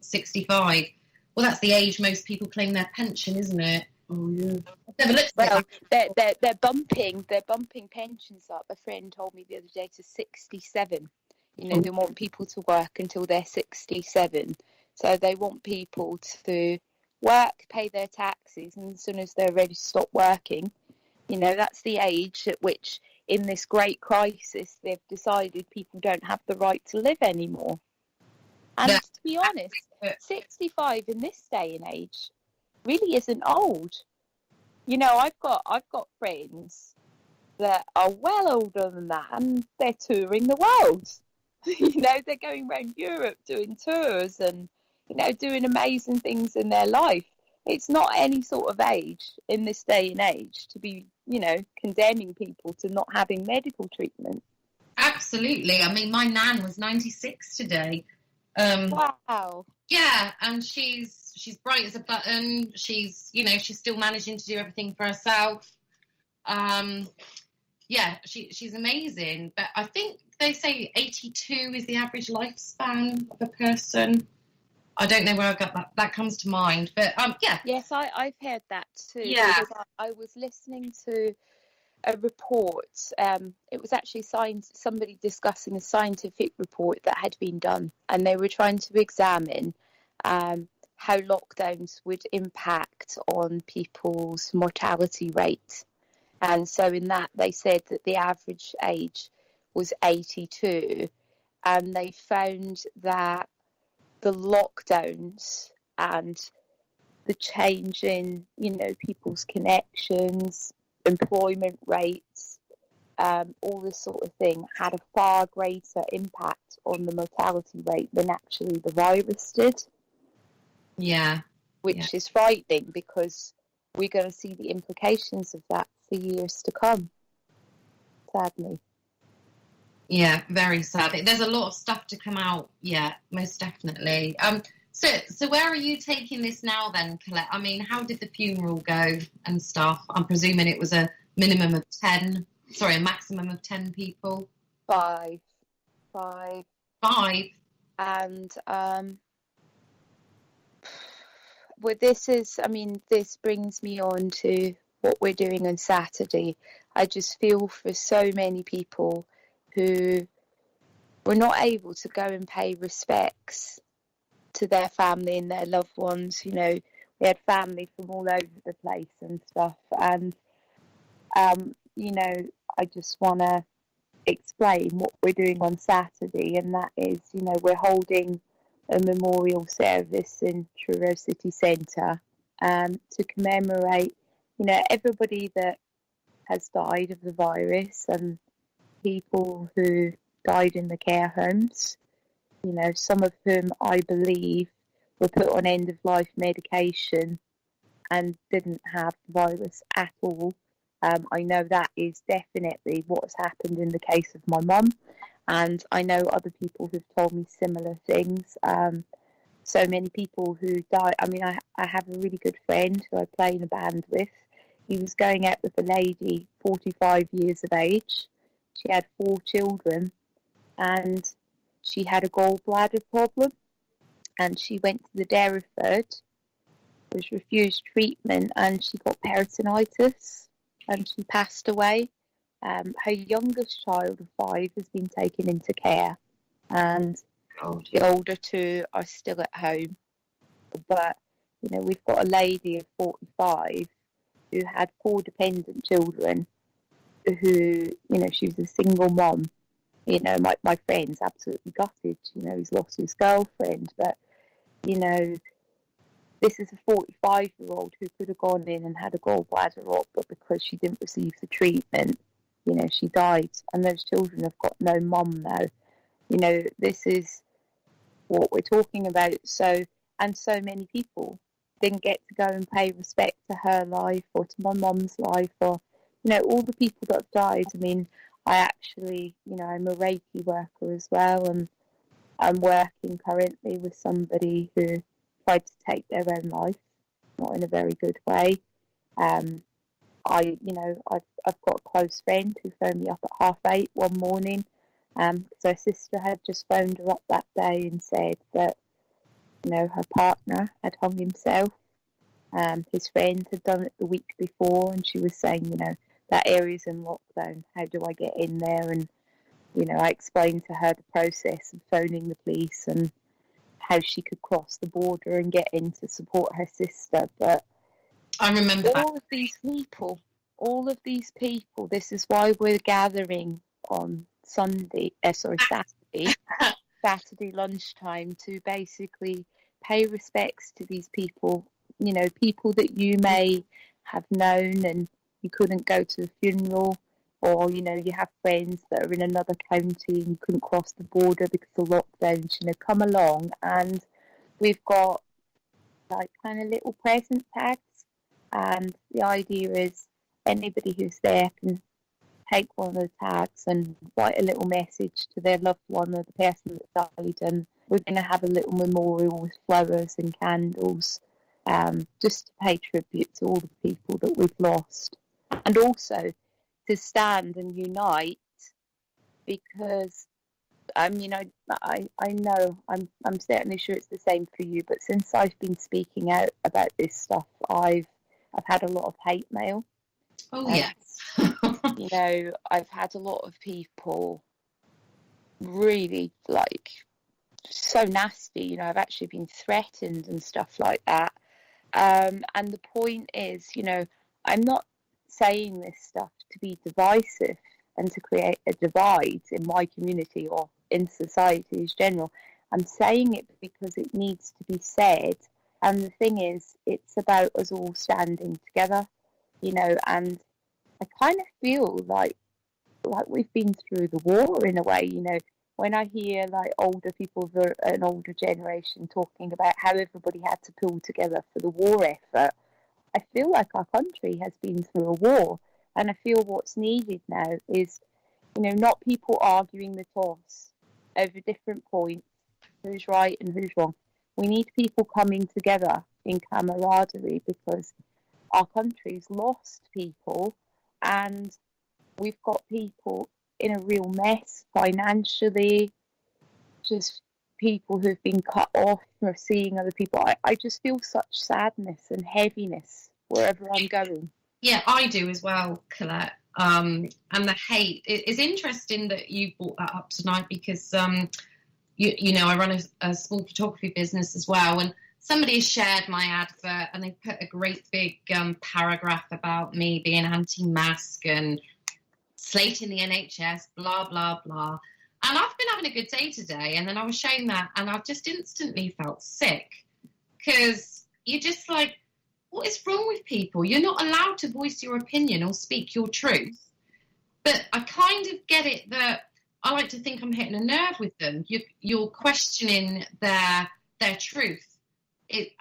65. Well, that's the age most people claim their pension, isn't it? Oh, yeah. Well, they're bumping pensions up. A friend told me the other day to 67. You know, they want people to work until they're 67. So they want people to work, pay their taxes, and as soon as they're ready to stop working, you know, that's the age at which, in this great crisis, they've decided people don't have the right to live anymore. And to be honest, 65 in this day and age really isn't old. You know, I've got friends that are well older than that, and they're touring the world. You know, they're going around Europe doing tours and, you know, doing amazing things in their life. It's not any sort of age in this day and age to be, you know, condemning people to not having medical treatment. Absolutely. I mean, my nan was 96 today. Wow. Yeah, and she's bright as a button. She's, you know, she's still managing to do everything for herself. Yeah, she's amazing. But I think they say 82 is the average lifespan of a person. I don't know where I got that. That comes to mind. But yeah. Yes, I've heard that too. Yeah. I was listening to a report. It was actually somebody discussing a scientific report that had been done, and they were trying to examine how lockdowns would impact on people's mortality rate. And so in that, they said that the average age was 82, and they found that the lockdowns and the change in, you know, people's connections, employment rates, all this sort of thing had a far greater impact on the mortality rate than actually the virus did. Yeah. Which is frightening, because we're going to see the implications of that for years to come, sadly. Yeah, very sad. There's a lot of stuff to come out. Yeah, most definitely. So where are you taking this now then, Colette? I mean, how did the funeral go and stuff? I'm presuming it was a maximum of 10 people. Five. Five? And well, this brings me on to what we're doing on Saturday. I just feel for so many people who were not able to go and pay respects to their family and their loved ones. We had family from all over the place and stuff. And, I just want to explain what we're doing on Saturday, and that is, we're holding a memorial service in Truro City Centre to commemorate, everybody that has died of the virus and people who died in the care homes, some of whom I believe were put on end-of-life medication and didn't have the virus at all. I know that is definitely what's happened in the case of my mum, and I know other people who've told me similar things. So many people who die. I mean, I have a really good friend who I play in a band with. He was going out with a lady 45 years of age. She had 4 children, and she had a gallbladder problem, and she went to the Derriford, was refused treatment, and she got peritonitis, and she passed away. Her youngest child of 5 has been taken into care, and the older 2 are still at home. But, we've got a lady of 45 who had 4 dependent children who, she was a single mum. My friend's absolutely gutted, he's lost his girlfriend, but, this is a 45-year-old who could have gone in and had a gallbladder up, but because she didn't receive the treatment, she died, and those children have got no mum now. This is what we're talking about. So many people didn't get to go and pay respect to her life or to my mum's life, or, all the people that have died. I mean, I actually, I'm a Reiki worker as well, and I'm working currently with somebody who tried to take their own life, not in a very good way. I've got a close friend who phoned me up at 8:30 one morning. So her sister had just phoned her up that day and said that, her partner had hung himself. His friend had done it the week before, and she was saying, that area's in lockdown. How do I get in there? And, I explained to her the process of phoning the police and how she could cross the border and get in to support her sister. But I remember all of these people, this is why we're gathering on Saturday lunchtime, to basically pay respects to these people, people that you may have known and you couldn't go to the funeral, or, you have friends that are in another county and you couldn't cross the border because of lockdowns, come along. And we've got like kind of little present tags, and the idea is anybody who's there can take one of the tags and write a little message to their loved one or the person that died, and we're going to have a little memorial with flowers and candles, just to pay tribute to all the people that we've lost, and also to stand and unite, because I know I'm certainly sure it's the same for you, but since I've been speaking out about this stuff, I've had a lot of hate mail. Oh, yes. I've had a lot of people really, like, so nasty. I've actually been threatened and stuff like that. And the point is, I'm not saying this stuff to be divisive and to create a divide in my community or in society as general. I'm saying it because it needs to be said. And the thing is, it's about us all standing together, and I kind of feel like we've been through the war in a way, when I hear like older people, an older generation, talking about how everybody had to pull together for the war effort. I feel like our country has been through a war, and I feel what's needed now is, not people arguing the toss over different points, who's right and who's wrong. We need people coming together in camaraderie, because our country's lost people, and we've got people in a real mess financially, just people who've been cut off from seeing other people. I just feel such sadness and heaviness wherever I'm going. Yeah, I do as well, Colette. And the hate. It's interesting that you brought that up tonight because, you know, I run a small photography business as well, and somebody has shared my advert and they put a great big paragraph about me being anti-mask and slating the NHS, blah, blah, blah. And I've been having a good day today, and then I was showing that, and I just instantly felt sick because you're just like, what is wrong with people? You're not allowed to voice your opinion or speak your truth. But I kind of get it that I like to think I'm hitting a nerve with them. You're questioning their truth,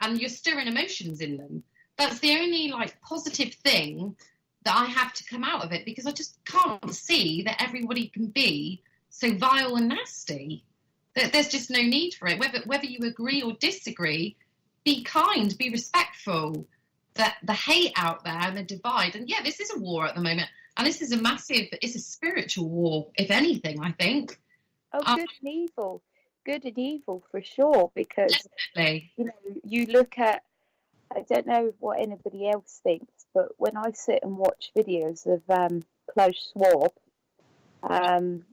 and you're stirring emotions in them. That's the only like positive thing that I have to come out of it, because I just can't see that everybody can be so vile and nasty. That there's just no need for it. Whether you agree or disagree, be kind, be respectful. The hate out there and the divide, and yeah, this is a war at the moment, and this is it's a spiritual war, if anything, I think. Good and evil for sure, because definitely. You know, you look at, I don't know what anybody else thinks, but when I sit and watch videos of Klaus Schwab saying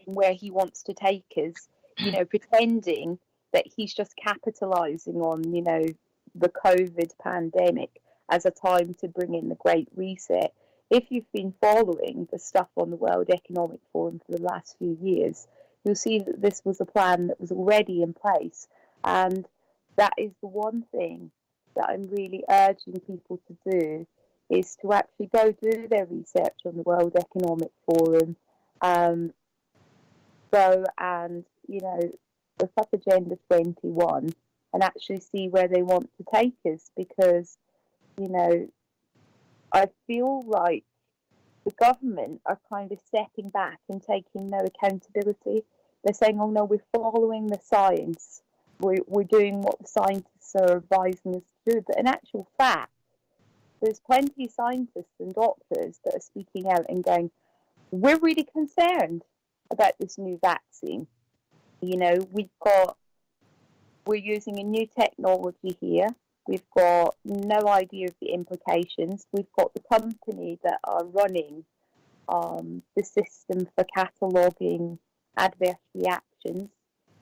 where he wants to take us, you know, pretending that he's just capitalising on, you know, the COVID pandemic as a time to bring in the Great Reset. If you've been following the stuff on the World Economic Forum for the last few years, you'll see that this was a plan that was already in place. And that is the one thing that I'm really urging people to do, is to actually go do their research on the World Economic Forum, go and, you know, look up Agenda 21 and actually see where they want to take us, because, you know, I feel like the government are kind of stepping back and taking no accountability. They're saying, oh no, we're following the science. We're doing what the scientists are advising us to do. But in actual fact, there's plenty of scientists and doctors that are speaking out and going, we're really concerned about this new vaccine. You know, we're using a new technology here. We've got no idea of the implications. We've got the company that are running the system for cataloguing adverse reactions,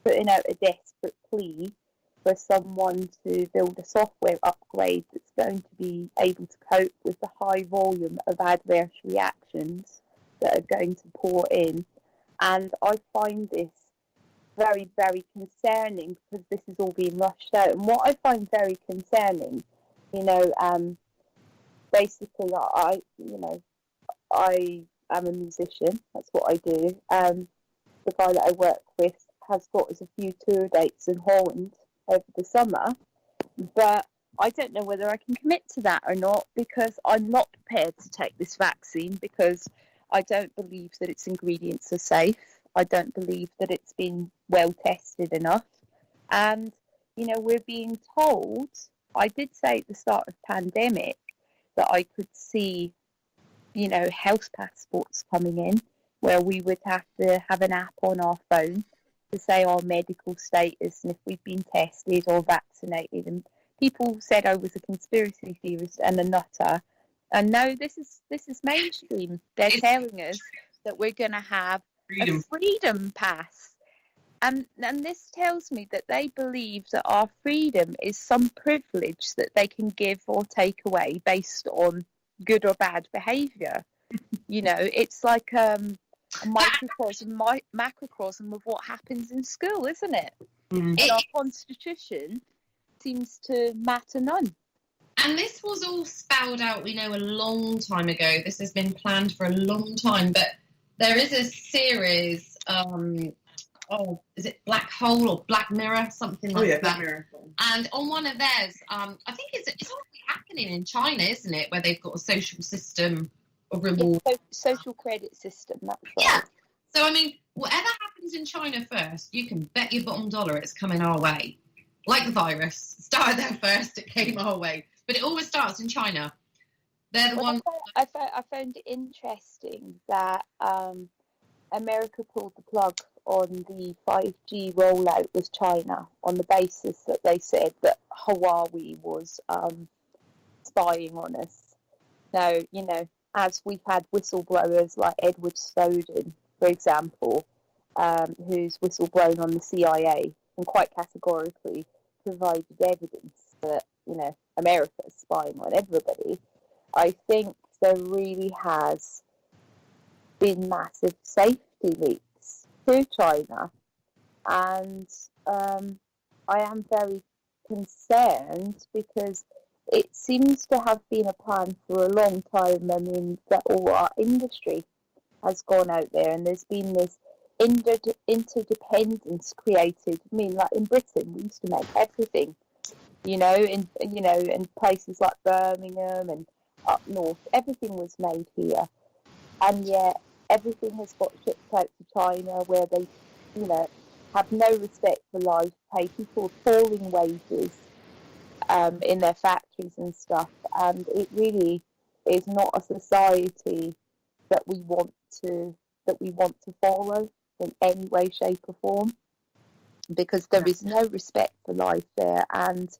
putting out a desperate plea for someone to build a software upgrade that's going to be able to cope with the high volume of adverse reactions that are going to pour in. And I find this very, very concerning, because this is all being rushed out. And what I find very concerning, you know, basically I am a musician. That's what I do. The guy that I work with has got us a few tour dates in Holland over the summer, but I don't know whether I can commit to that or not, because I'm not prepared to take this vaccine, because I don't believe that its ingredients are safe. I don't believe that it's been well tested enough. And, you know, we're being told, I did say at the start of the pandemic that I could see, you know, health passports coming in, where we would have to have an app on our phone to say our medical status and if we've been tested or vaccinated. And people said I was a conspiracy theorist and a nutter. And no, this is mainstream. They're telling us that we're going to have a freedom pass. And this tells me that they believe that our freedom is some privilege that they can give or take away based on good or bad behaviour. You know, it's like a macrocosm of what happens in school, isn't it? And our constitution seems to matter none. And this was all spelled out, we know, a long time ago. This has been planned for a long time, but there is a series, is it Black Hole or Black Mirror, something like that? Black Mirror. And on one of theirs, I think it's already happening in China, isn't it, where they've got a social system of reward. Social credit system, that's right. Yeah. So, I mean, whatever happens in China first, you can bet your bottom dollar it's coming our way. Like the virus. Started there first, it came our way. But it always starts in China. They're the ones. I found it interesting that America pulled the plug on the 5G rollout was China, on the basis that they said that Huawei was spying on us. Now, you know, as we've had whistleblowers like Edward Snowden, for example, who's whistleblown on the CIA and quite categorically provided evidence that, you know, America is spying on everybody, I think there really has been massive safety leaks to China, and I am very concerned because it seems to have been a plan for a long time. I mean, that all our industry has gone out there, and there's been this interdependence created. I mean, like in Britain, we used to make everything, in places like Birmingham and up north, everything was made here, and yet everything has got shipped out to China, where they, have no respect for life, pay people appalling wages in their factories and stuff, and it really is not a society that we want to follow in any way, shape, or form, because there is no respect for life there, and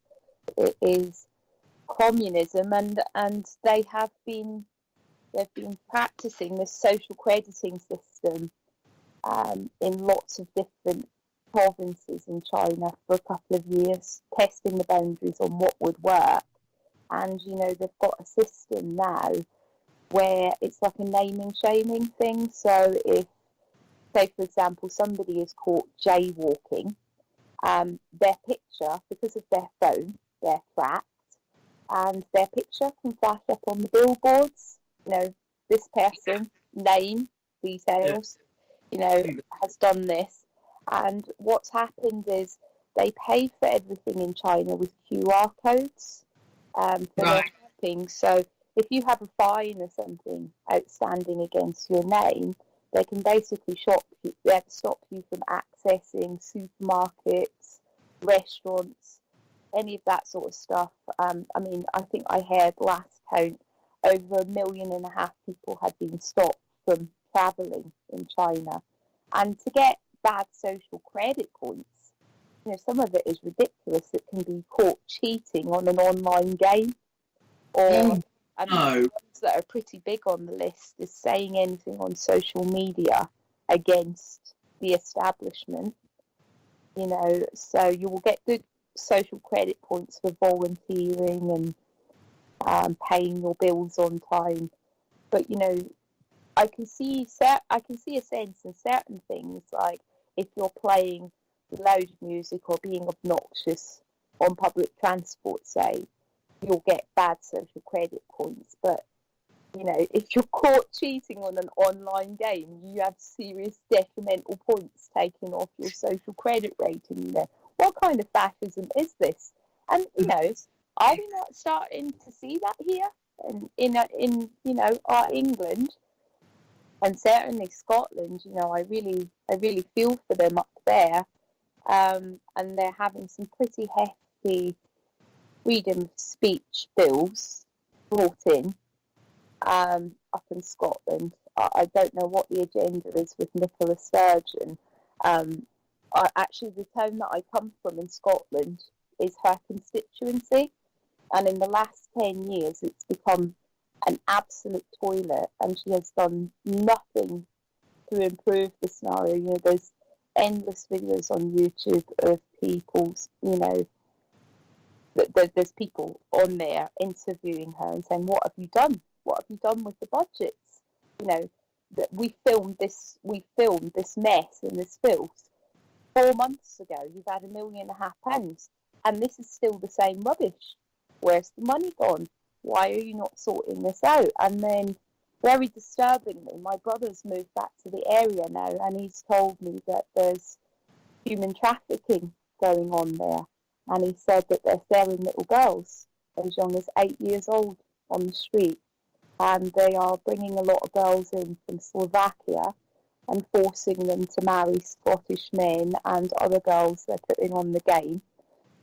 it is communism, and they've been practicing this social crediting system in lots of different provinces in China for a couple of years, testing the boundaries on what would work. And they've got a system now where it's like a naming shaming thing. So if, say for example, somebody is caught jaywalking, their picture, because of their phone, they're tracked, and their picture can flash up on the billboards. This person, name, details, has done this. And what's happened is they pay for everything in China with QR codes for their shopping. So if you have a fine or something outstanding against your name, they can basically stop you from accessing supermarkets, restaurants, any of that sort of stuff. I think I heard last count over 1.5 million people had been stopped from travelling in China. And to get bad social credit points, some of it is ridiculous. It can be caught cheating on an online game, or ones that are pretty big on the list is saying anything on social media against the establishment. So you will get good social credit points for volunteering and paying your bills on time. But I can see a sense in certain things, like if you're playing loud music or being obnoxious on public transport, say, you'll get bad social credit points. But if you're caught cheating on an online game, you have serious detrimental points taken off your social credit rating. What kind of fascism is this? And are we not starting to see that here in our England? And certainly Scotland, I really feel for them up there, and they're having some pretty hefty freedom of speech bills brought in up in Scotland. I don't know what the agenda is with Nicola Sturgeon. Actually, the town that I come from in Scotland is her constituency, and in the last 10 years, it's become an absolute toilet, and she has done nothing to improve the scenario. There's endless videos on YouTube of people, there's people on there interviewing her and saying, what have you done? What have you done with the budgets? That we filmed this mess and this filth 4 months ago. You've had £1.5 million, and this is still the same rubbish. Where's the money gone? Why are you not sorting this out? And then, very disturbingly, my brother's moved back to the area now, and he's told me that there's human trafficking going on there. And he said that they're selling little girls as young as 8 years old on the street. And they are bringing a lot of girls in from Slovakia and forcing them to marry Scottish men and other girls they're putting on the game.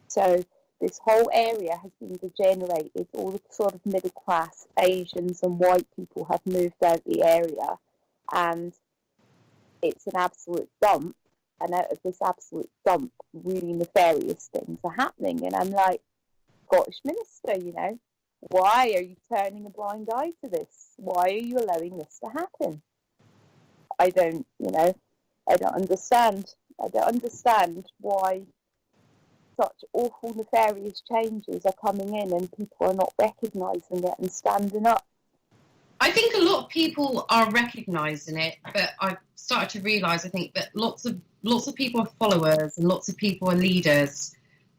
So this whole area has been degenerated. All the sort of middle class Asians and white people have moved out the area, and it's an absolute dump. and out of this absolute dump, really nefarious things are happening. And I'm like, Scottish Minister, you know, why are you turning a blind eye to this? Why are you allowing this to happen? I don't understand. I don't understand why such awful, nefarious changes are coming in and people are not recognising it and standing up. I think a lot of people are recognising it, but I've started to realise, I think, that lots of people are followers and lots of people are leaders.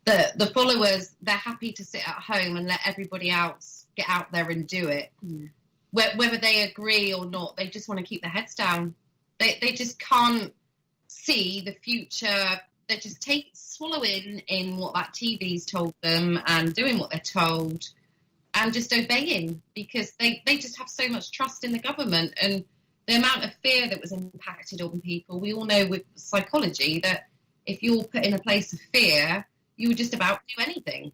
The followers, they're happy to sit at home and let everybody else get out there and do it. Whether they agree or not, they just want to keep their heads down. They just can't see the future. They're just swallowing in what that TV's told them and doing what they're told and just obeying, because they just have so much trust in the government. And the amount of fear that was impacted on people, we all know with psychology that if you're put in a place of fear, you would just about do anything.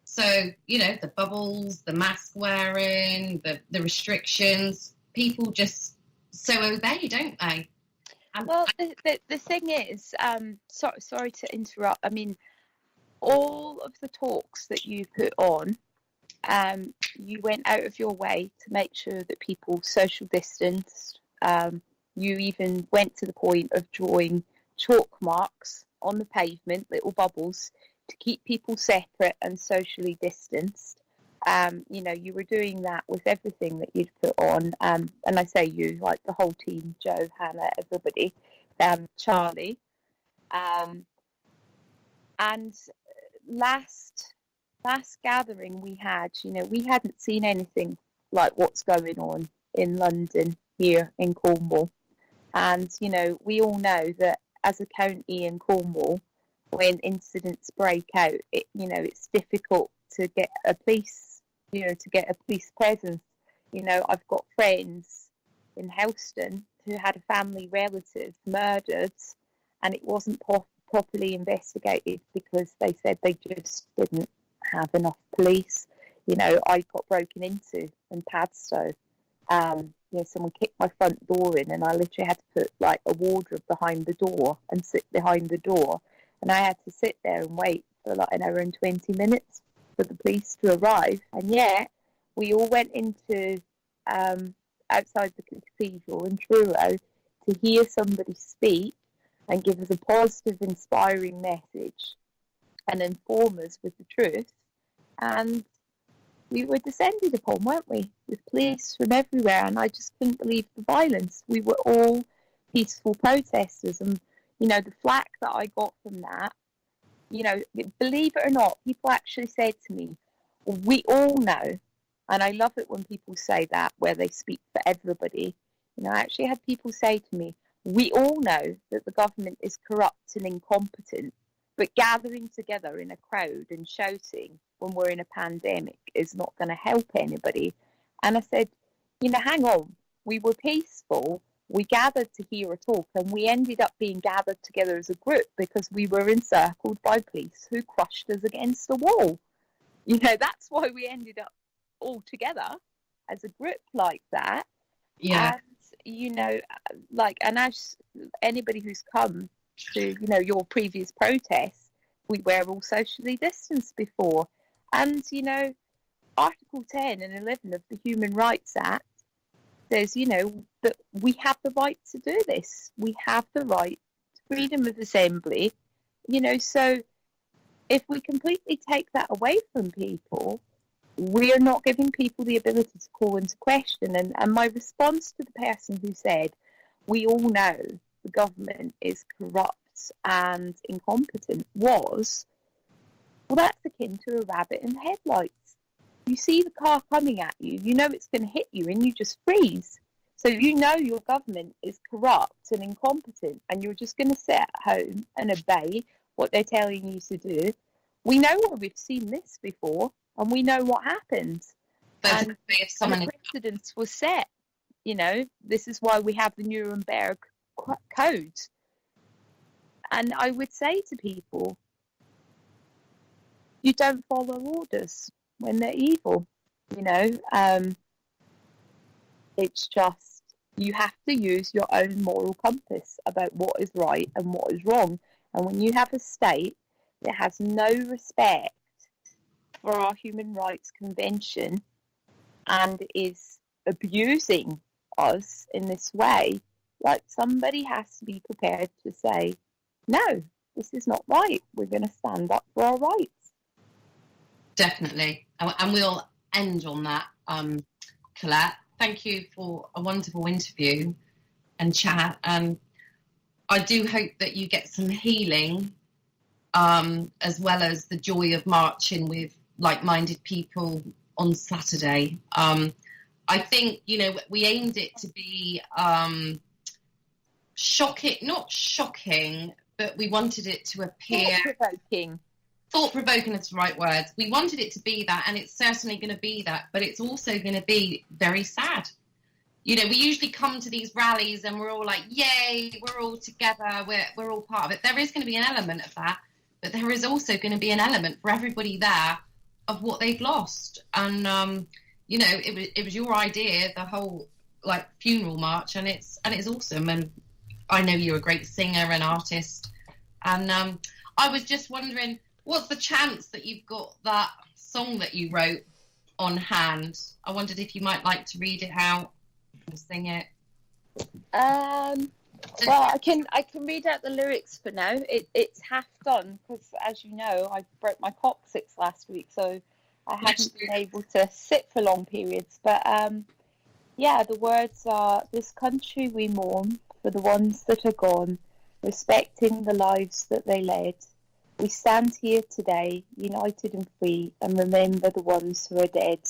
So, you know, the bubbles, the mask wearing, the restrictions, people just so obey, don't they? Well, the thing is, sorry to interrupt. I mean, all of the talks that you put on, you went out of your way to make sure that people social distanced. You even went to the point of drawing chalk marks on the pavement, little bubbles, to keep people separate and socially distanced. You know, you were doing that with everything that you'd put on. And I say you, like the whole team, Joe, Hannah, everybody, Charlie. And last gathering we had, you know, we hadn't seen anything like what's going on in London, here in Cornwall. And, you know, we all know that as a county in Cornwall, when incidents break out, it's difficult to get a police presence. You know, I've got friends in Helston who had a family relative murdered, and it wasn't properly investigated because they said they just didn't have enough police. You know, I got broken into in Padstow. Someone kicked my front door in, and I literally had to put like a wardrobe behind the door and sit behind the door. And I had to sit there and wait for like an hour and 20 minutes for the police to arrive. And yet, we all went into outside the cathedral in Truro to hear somebody speak and give us a positive, inspiring message and inform us with the truth. And we were descended upon, weren't we, with police from everywhere. And I just couldn't believe the violence. We were all peaceful protesters. And you know, the flack that I got from that, you know, believe it or not, people actually said to me, we all know, and I love it when people say that, where they speak for everybody. You know, I actually had people say to me, we all know that the government is corrupt and incompetent, but gathering together in a crowd and shouting when we're in a pandemic is not going to help anybody. And I said, you know, hang on, we were peaceful. We gathered to hear a talk, and we ended up being gathered together as a group because we were encircled by police who crushed us against a wall. You know, that's why we ended up all together as a group like that. Yeah. And, you know, and as anybody who's come to, you know, your previous protests, we were all socially distanced before. And, you know, Article 10 and 11 of the Human Rights Act says, you know, that we have the right to do this. We have the right to freedom of assembly, you know, so if we completely take that away from people, we're not giving people the ability to call into question. And my response to the person who said, we all know the government is corrupt and incompetent was, well, that's akin to a rabbit in headlights. You see the car coming at you, you know it's going to hit you, and you just freeze. So you know your government is corrupt and incompetent, and you're just going to sit at home and obey what they're telling you to do. We know we've seen this before, and we know what happens. And the precedence was set. You know, this is why we have the Nuremberg Code. And I would say to people, you don't follow orders when they're evil, you know. It's just You have to use your own moral compass about what is right and what is wrong. And when you have a state that has no respect for our Human Rights Convention and is abusing us in this way, like, somebody has to be prepared to say, no, this is not right. We're going to stand up for our rights. Definitely. And we'll end on that, Colette. Thank you for a wonderful interview and chat. And I do hope that you get some healing, as well as the joy of marching with like-minded people on Saturday. I think, we aimed it to be not shocking, but we wanted it to appear... Thought-provoking is the right word. We wanted it to be that, and it's certainly going to be that, but it's also going to be very sad. We usually come to these rallies and we're all like, yay, we're all together, we're all part of it. There is going to be an element of that, but there is also going to be an element for everybody there of what they've lost. And, it was your idea, the whole, funeral march, and it's awesome. And I know you're a great singer and artist. And I was just wondering, what's the chance that you've got that song that you wrote on hand? I wondered if you might like to read it out and sing it. Well, I can read out the lyrics for now. It's half done because, as you know, I broke my coccyx last week, so I haven't been able to sit for long periods. But the words are: "This country we mourn for the ones that are gone, respecting the lives that they led. We stand here today, united and free, and remember the ones who are dead."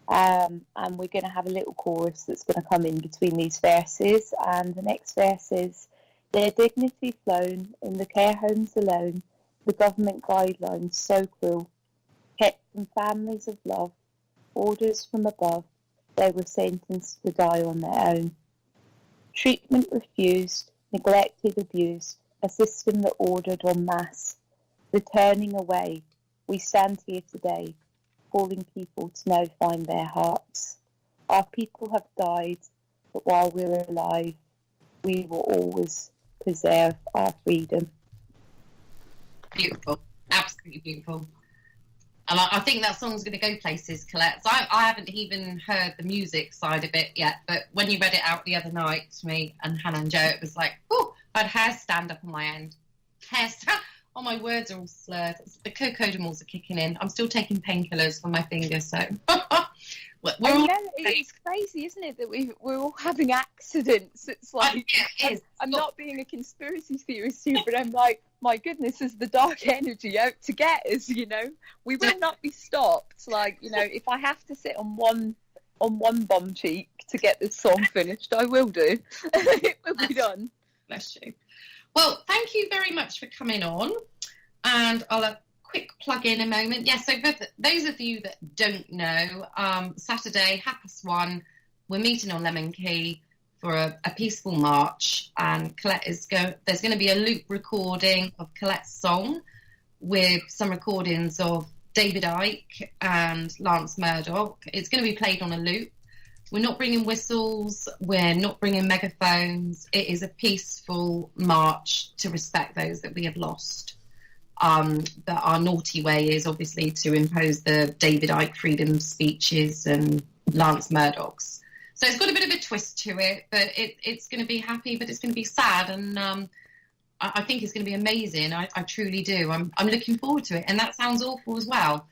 And we're going to have a little chorus that's going to come in between these verses. And the next verse is: "Their dignity flown in the care homes alone, the government guidelines so cruel, kept from families of love, orders from above, they were sentenced to die on their own. Treatment refused, neglected, abused, a system that ordered en masse, returning away. We stand here today, calling people to now find their hearts. Our people have died, but while we're alive, we will always preserve our freedom." Beautiful, absolutely beautiful. And I think that song's going to go places, Colette. So I haven't even heard the music side of it yet, but when you read it out the other night to me and Hannah and Joe, it was like, oh, I had hair stand up on my end. Hair stand. Oh, my words are all slurred. The cocodamals are kicking in. I'm still taking painkillers for my fingers, so... It's crazy, isn't it, that we're all having accidents? It's like, I'm not being a conspiracy theorist here, but I'm like, my goodness, is the dark energy out to get us, We will not be stopped. Like, if I have to sit on one bum cheek to get this song finished, I will do. It will be done. Bless you. Well, thank you very much for coming on, and I'll quick plug in a moment. So for those of you that don't know, Saturday, 1:30, we're meeting on Lemon Key for a peaceful march, and Colette there's going to be a loop recording of Colette's song with some recordings of David Icke and Lance Murdoch. It's going to be played on a loop. We're not bringing whistles, we're not bringing megaphones. It is a peaceful march to respect those that we have lost. But our naughty way is obviously to impose the David Icke freedom speeches and Lance Murdoch's. So it's got a bit of a twist to it, but it's going to be happy, but it's going to be sad, and I think it's going to be amazing. I truly do. I'm looking forward to it, and that sounds awful as well,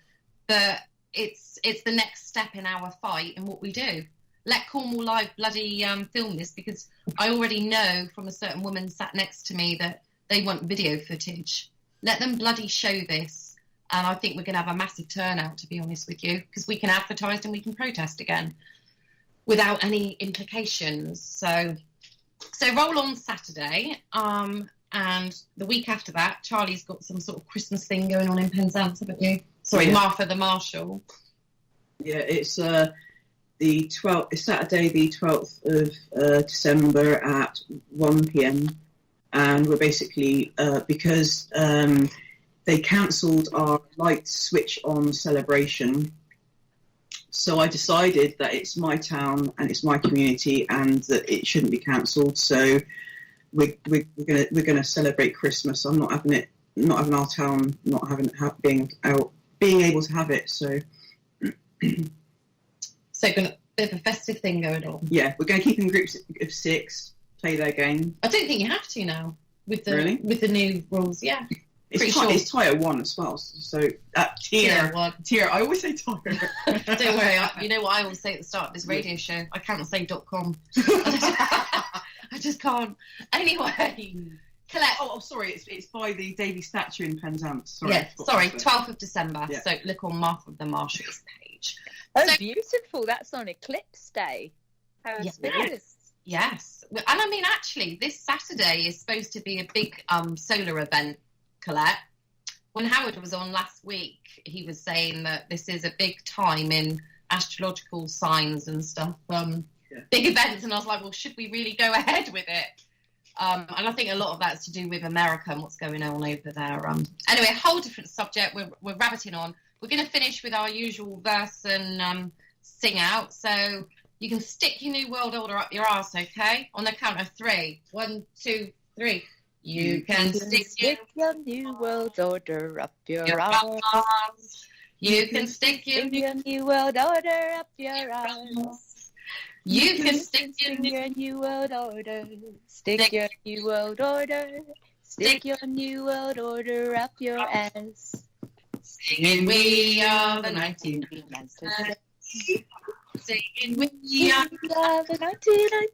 but it's the next step in our fight and what we do. Let Cornwall Live bloody film this, because I already know from a certain woman sat next to me that they want video footage. Let them bloody show this, and I think we're going to have a massive turnout, to be honest with you, because we can advertise and we can protest again without any implications. So roll on Saturday, and the week after that, Charlie's got some sort of Christmas thing going on in Penzance, haven't you? Sorry, yeah. Martha the Marshal. Yeah, it's the 12th. It's Saturday, the 12th of December at 1 p.m. And we're basically, because they cancelled our light switch on celebration So I decided that it's my town and it's my community and that it shouldn't be cancelled. So we're gonna celebrate Christmas. I'm not having our town being able to have it. So a bit of a festive thing going on. Yeah, we're going to keep in groups of 6, play their game. I don't think you have to now with the new rules. Yeah. It's tier 1 as well. So tier 1. I always say tier. Don't worry. You know what I always say at the start of this radio show? I can't say .com. I just can't. Anyway, Colette. Oh, sorry. It's by the Davy statue in Penzance. Sorry. Yeah. Sorry. 12th of December. Yeah. So look on Martha the Marshal's page. Oh, so beautiful! That's on Eclipse Day. How auspicious. Yes. And I mean, actually, this Saturday is supposed to be a big solar event, Colette. When Howard was on last week, he was saying that this is a big time in astrological signs and stuff, big events. And I was like, well, should we really go ahead with it? And I think a lot of that's to do with America and what's going on over there. Anyway, a whole different subject. We're rabbiting on. We're going to finish with our usual verse and sing out. So you can stick your New World Order up your arse, okay? On the count of 3. 1, 2, 3. You can stick your New World Order up your arse. You can stick your New World Order up your arse. You can stick your New World Order. Stick your New World Order. Stick your New World Order up your ass. Singing we are the 99%. Singing we are the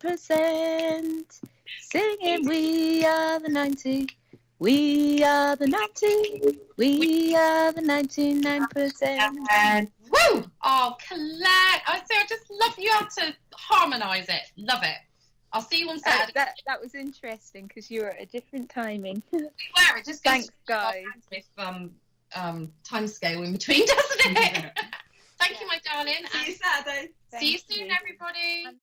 99%. Singing we are the 90. We are the 90. We are the 99%. Woo! Oh, Colette. I just love you how to harmonise it. Love it. I'll see you on Saturday. That was interesting because you were at a different timing. We were. It just goes Thanks, guys. With time scale in between, doesn't it? Thank you, my darling. See you Saturday. See you soon, everybody.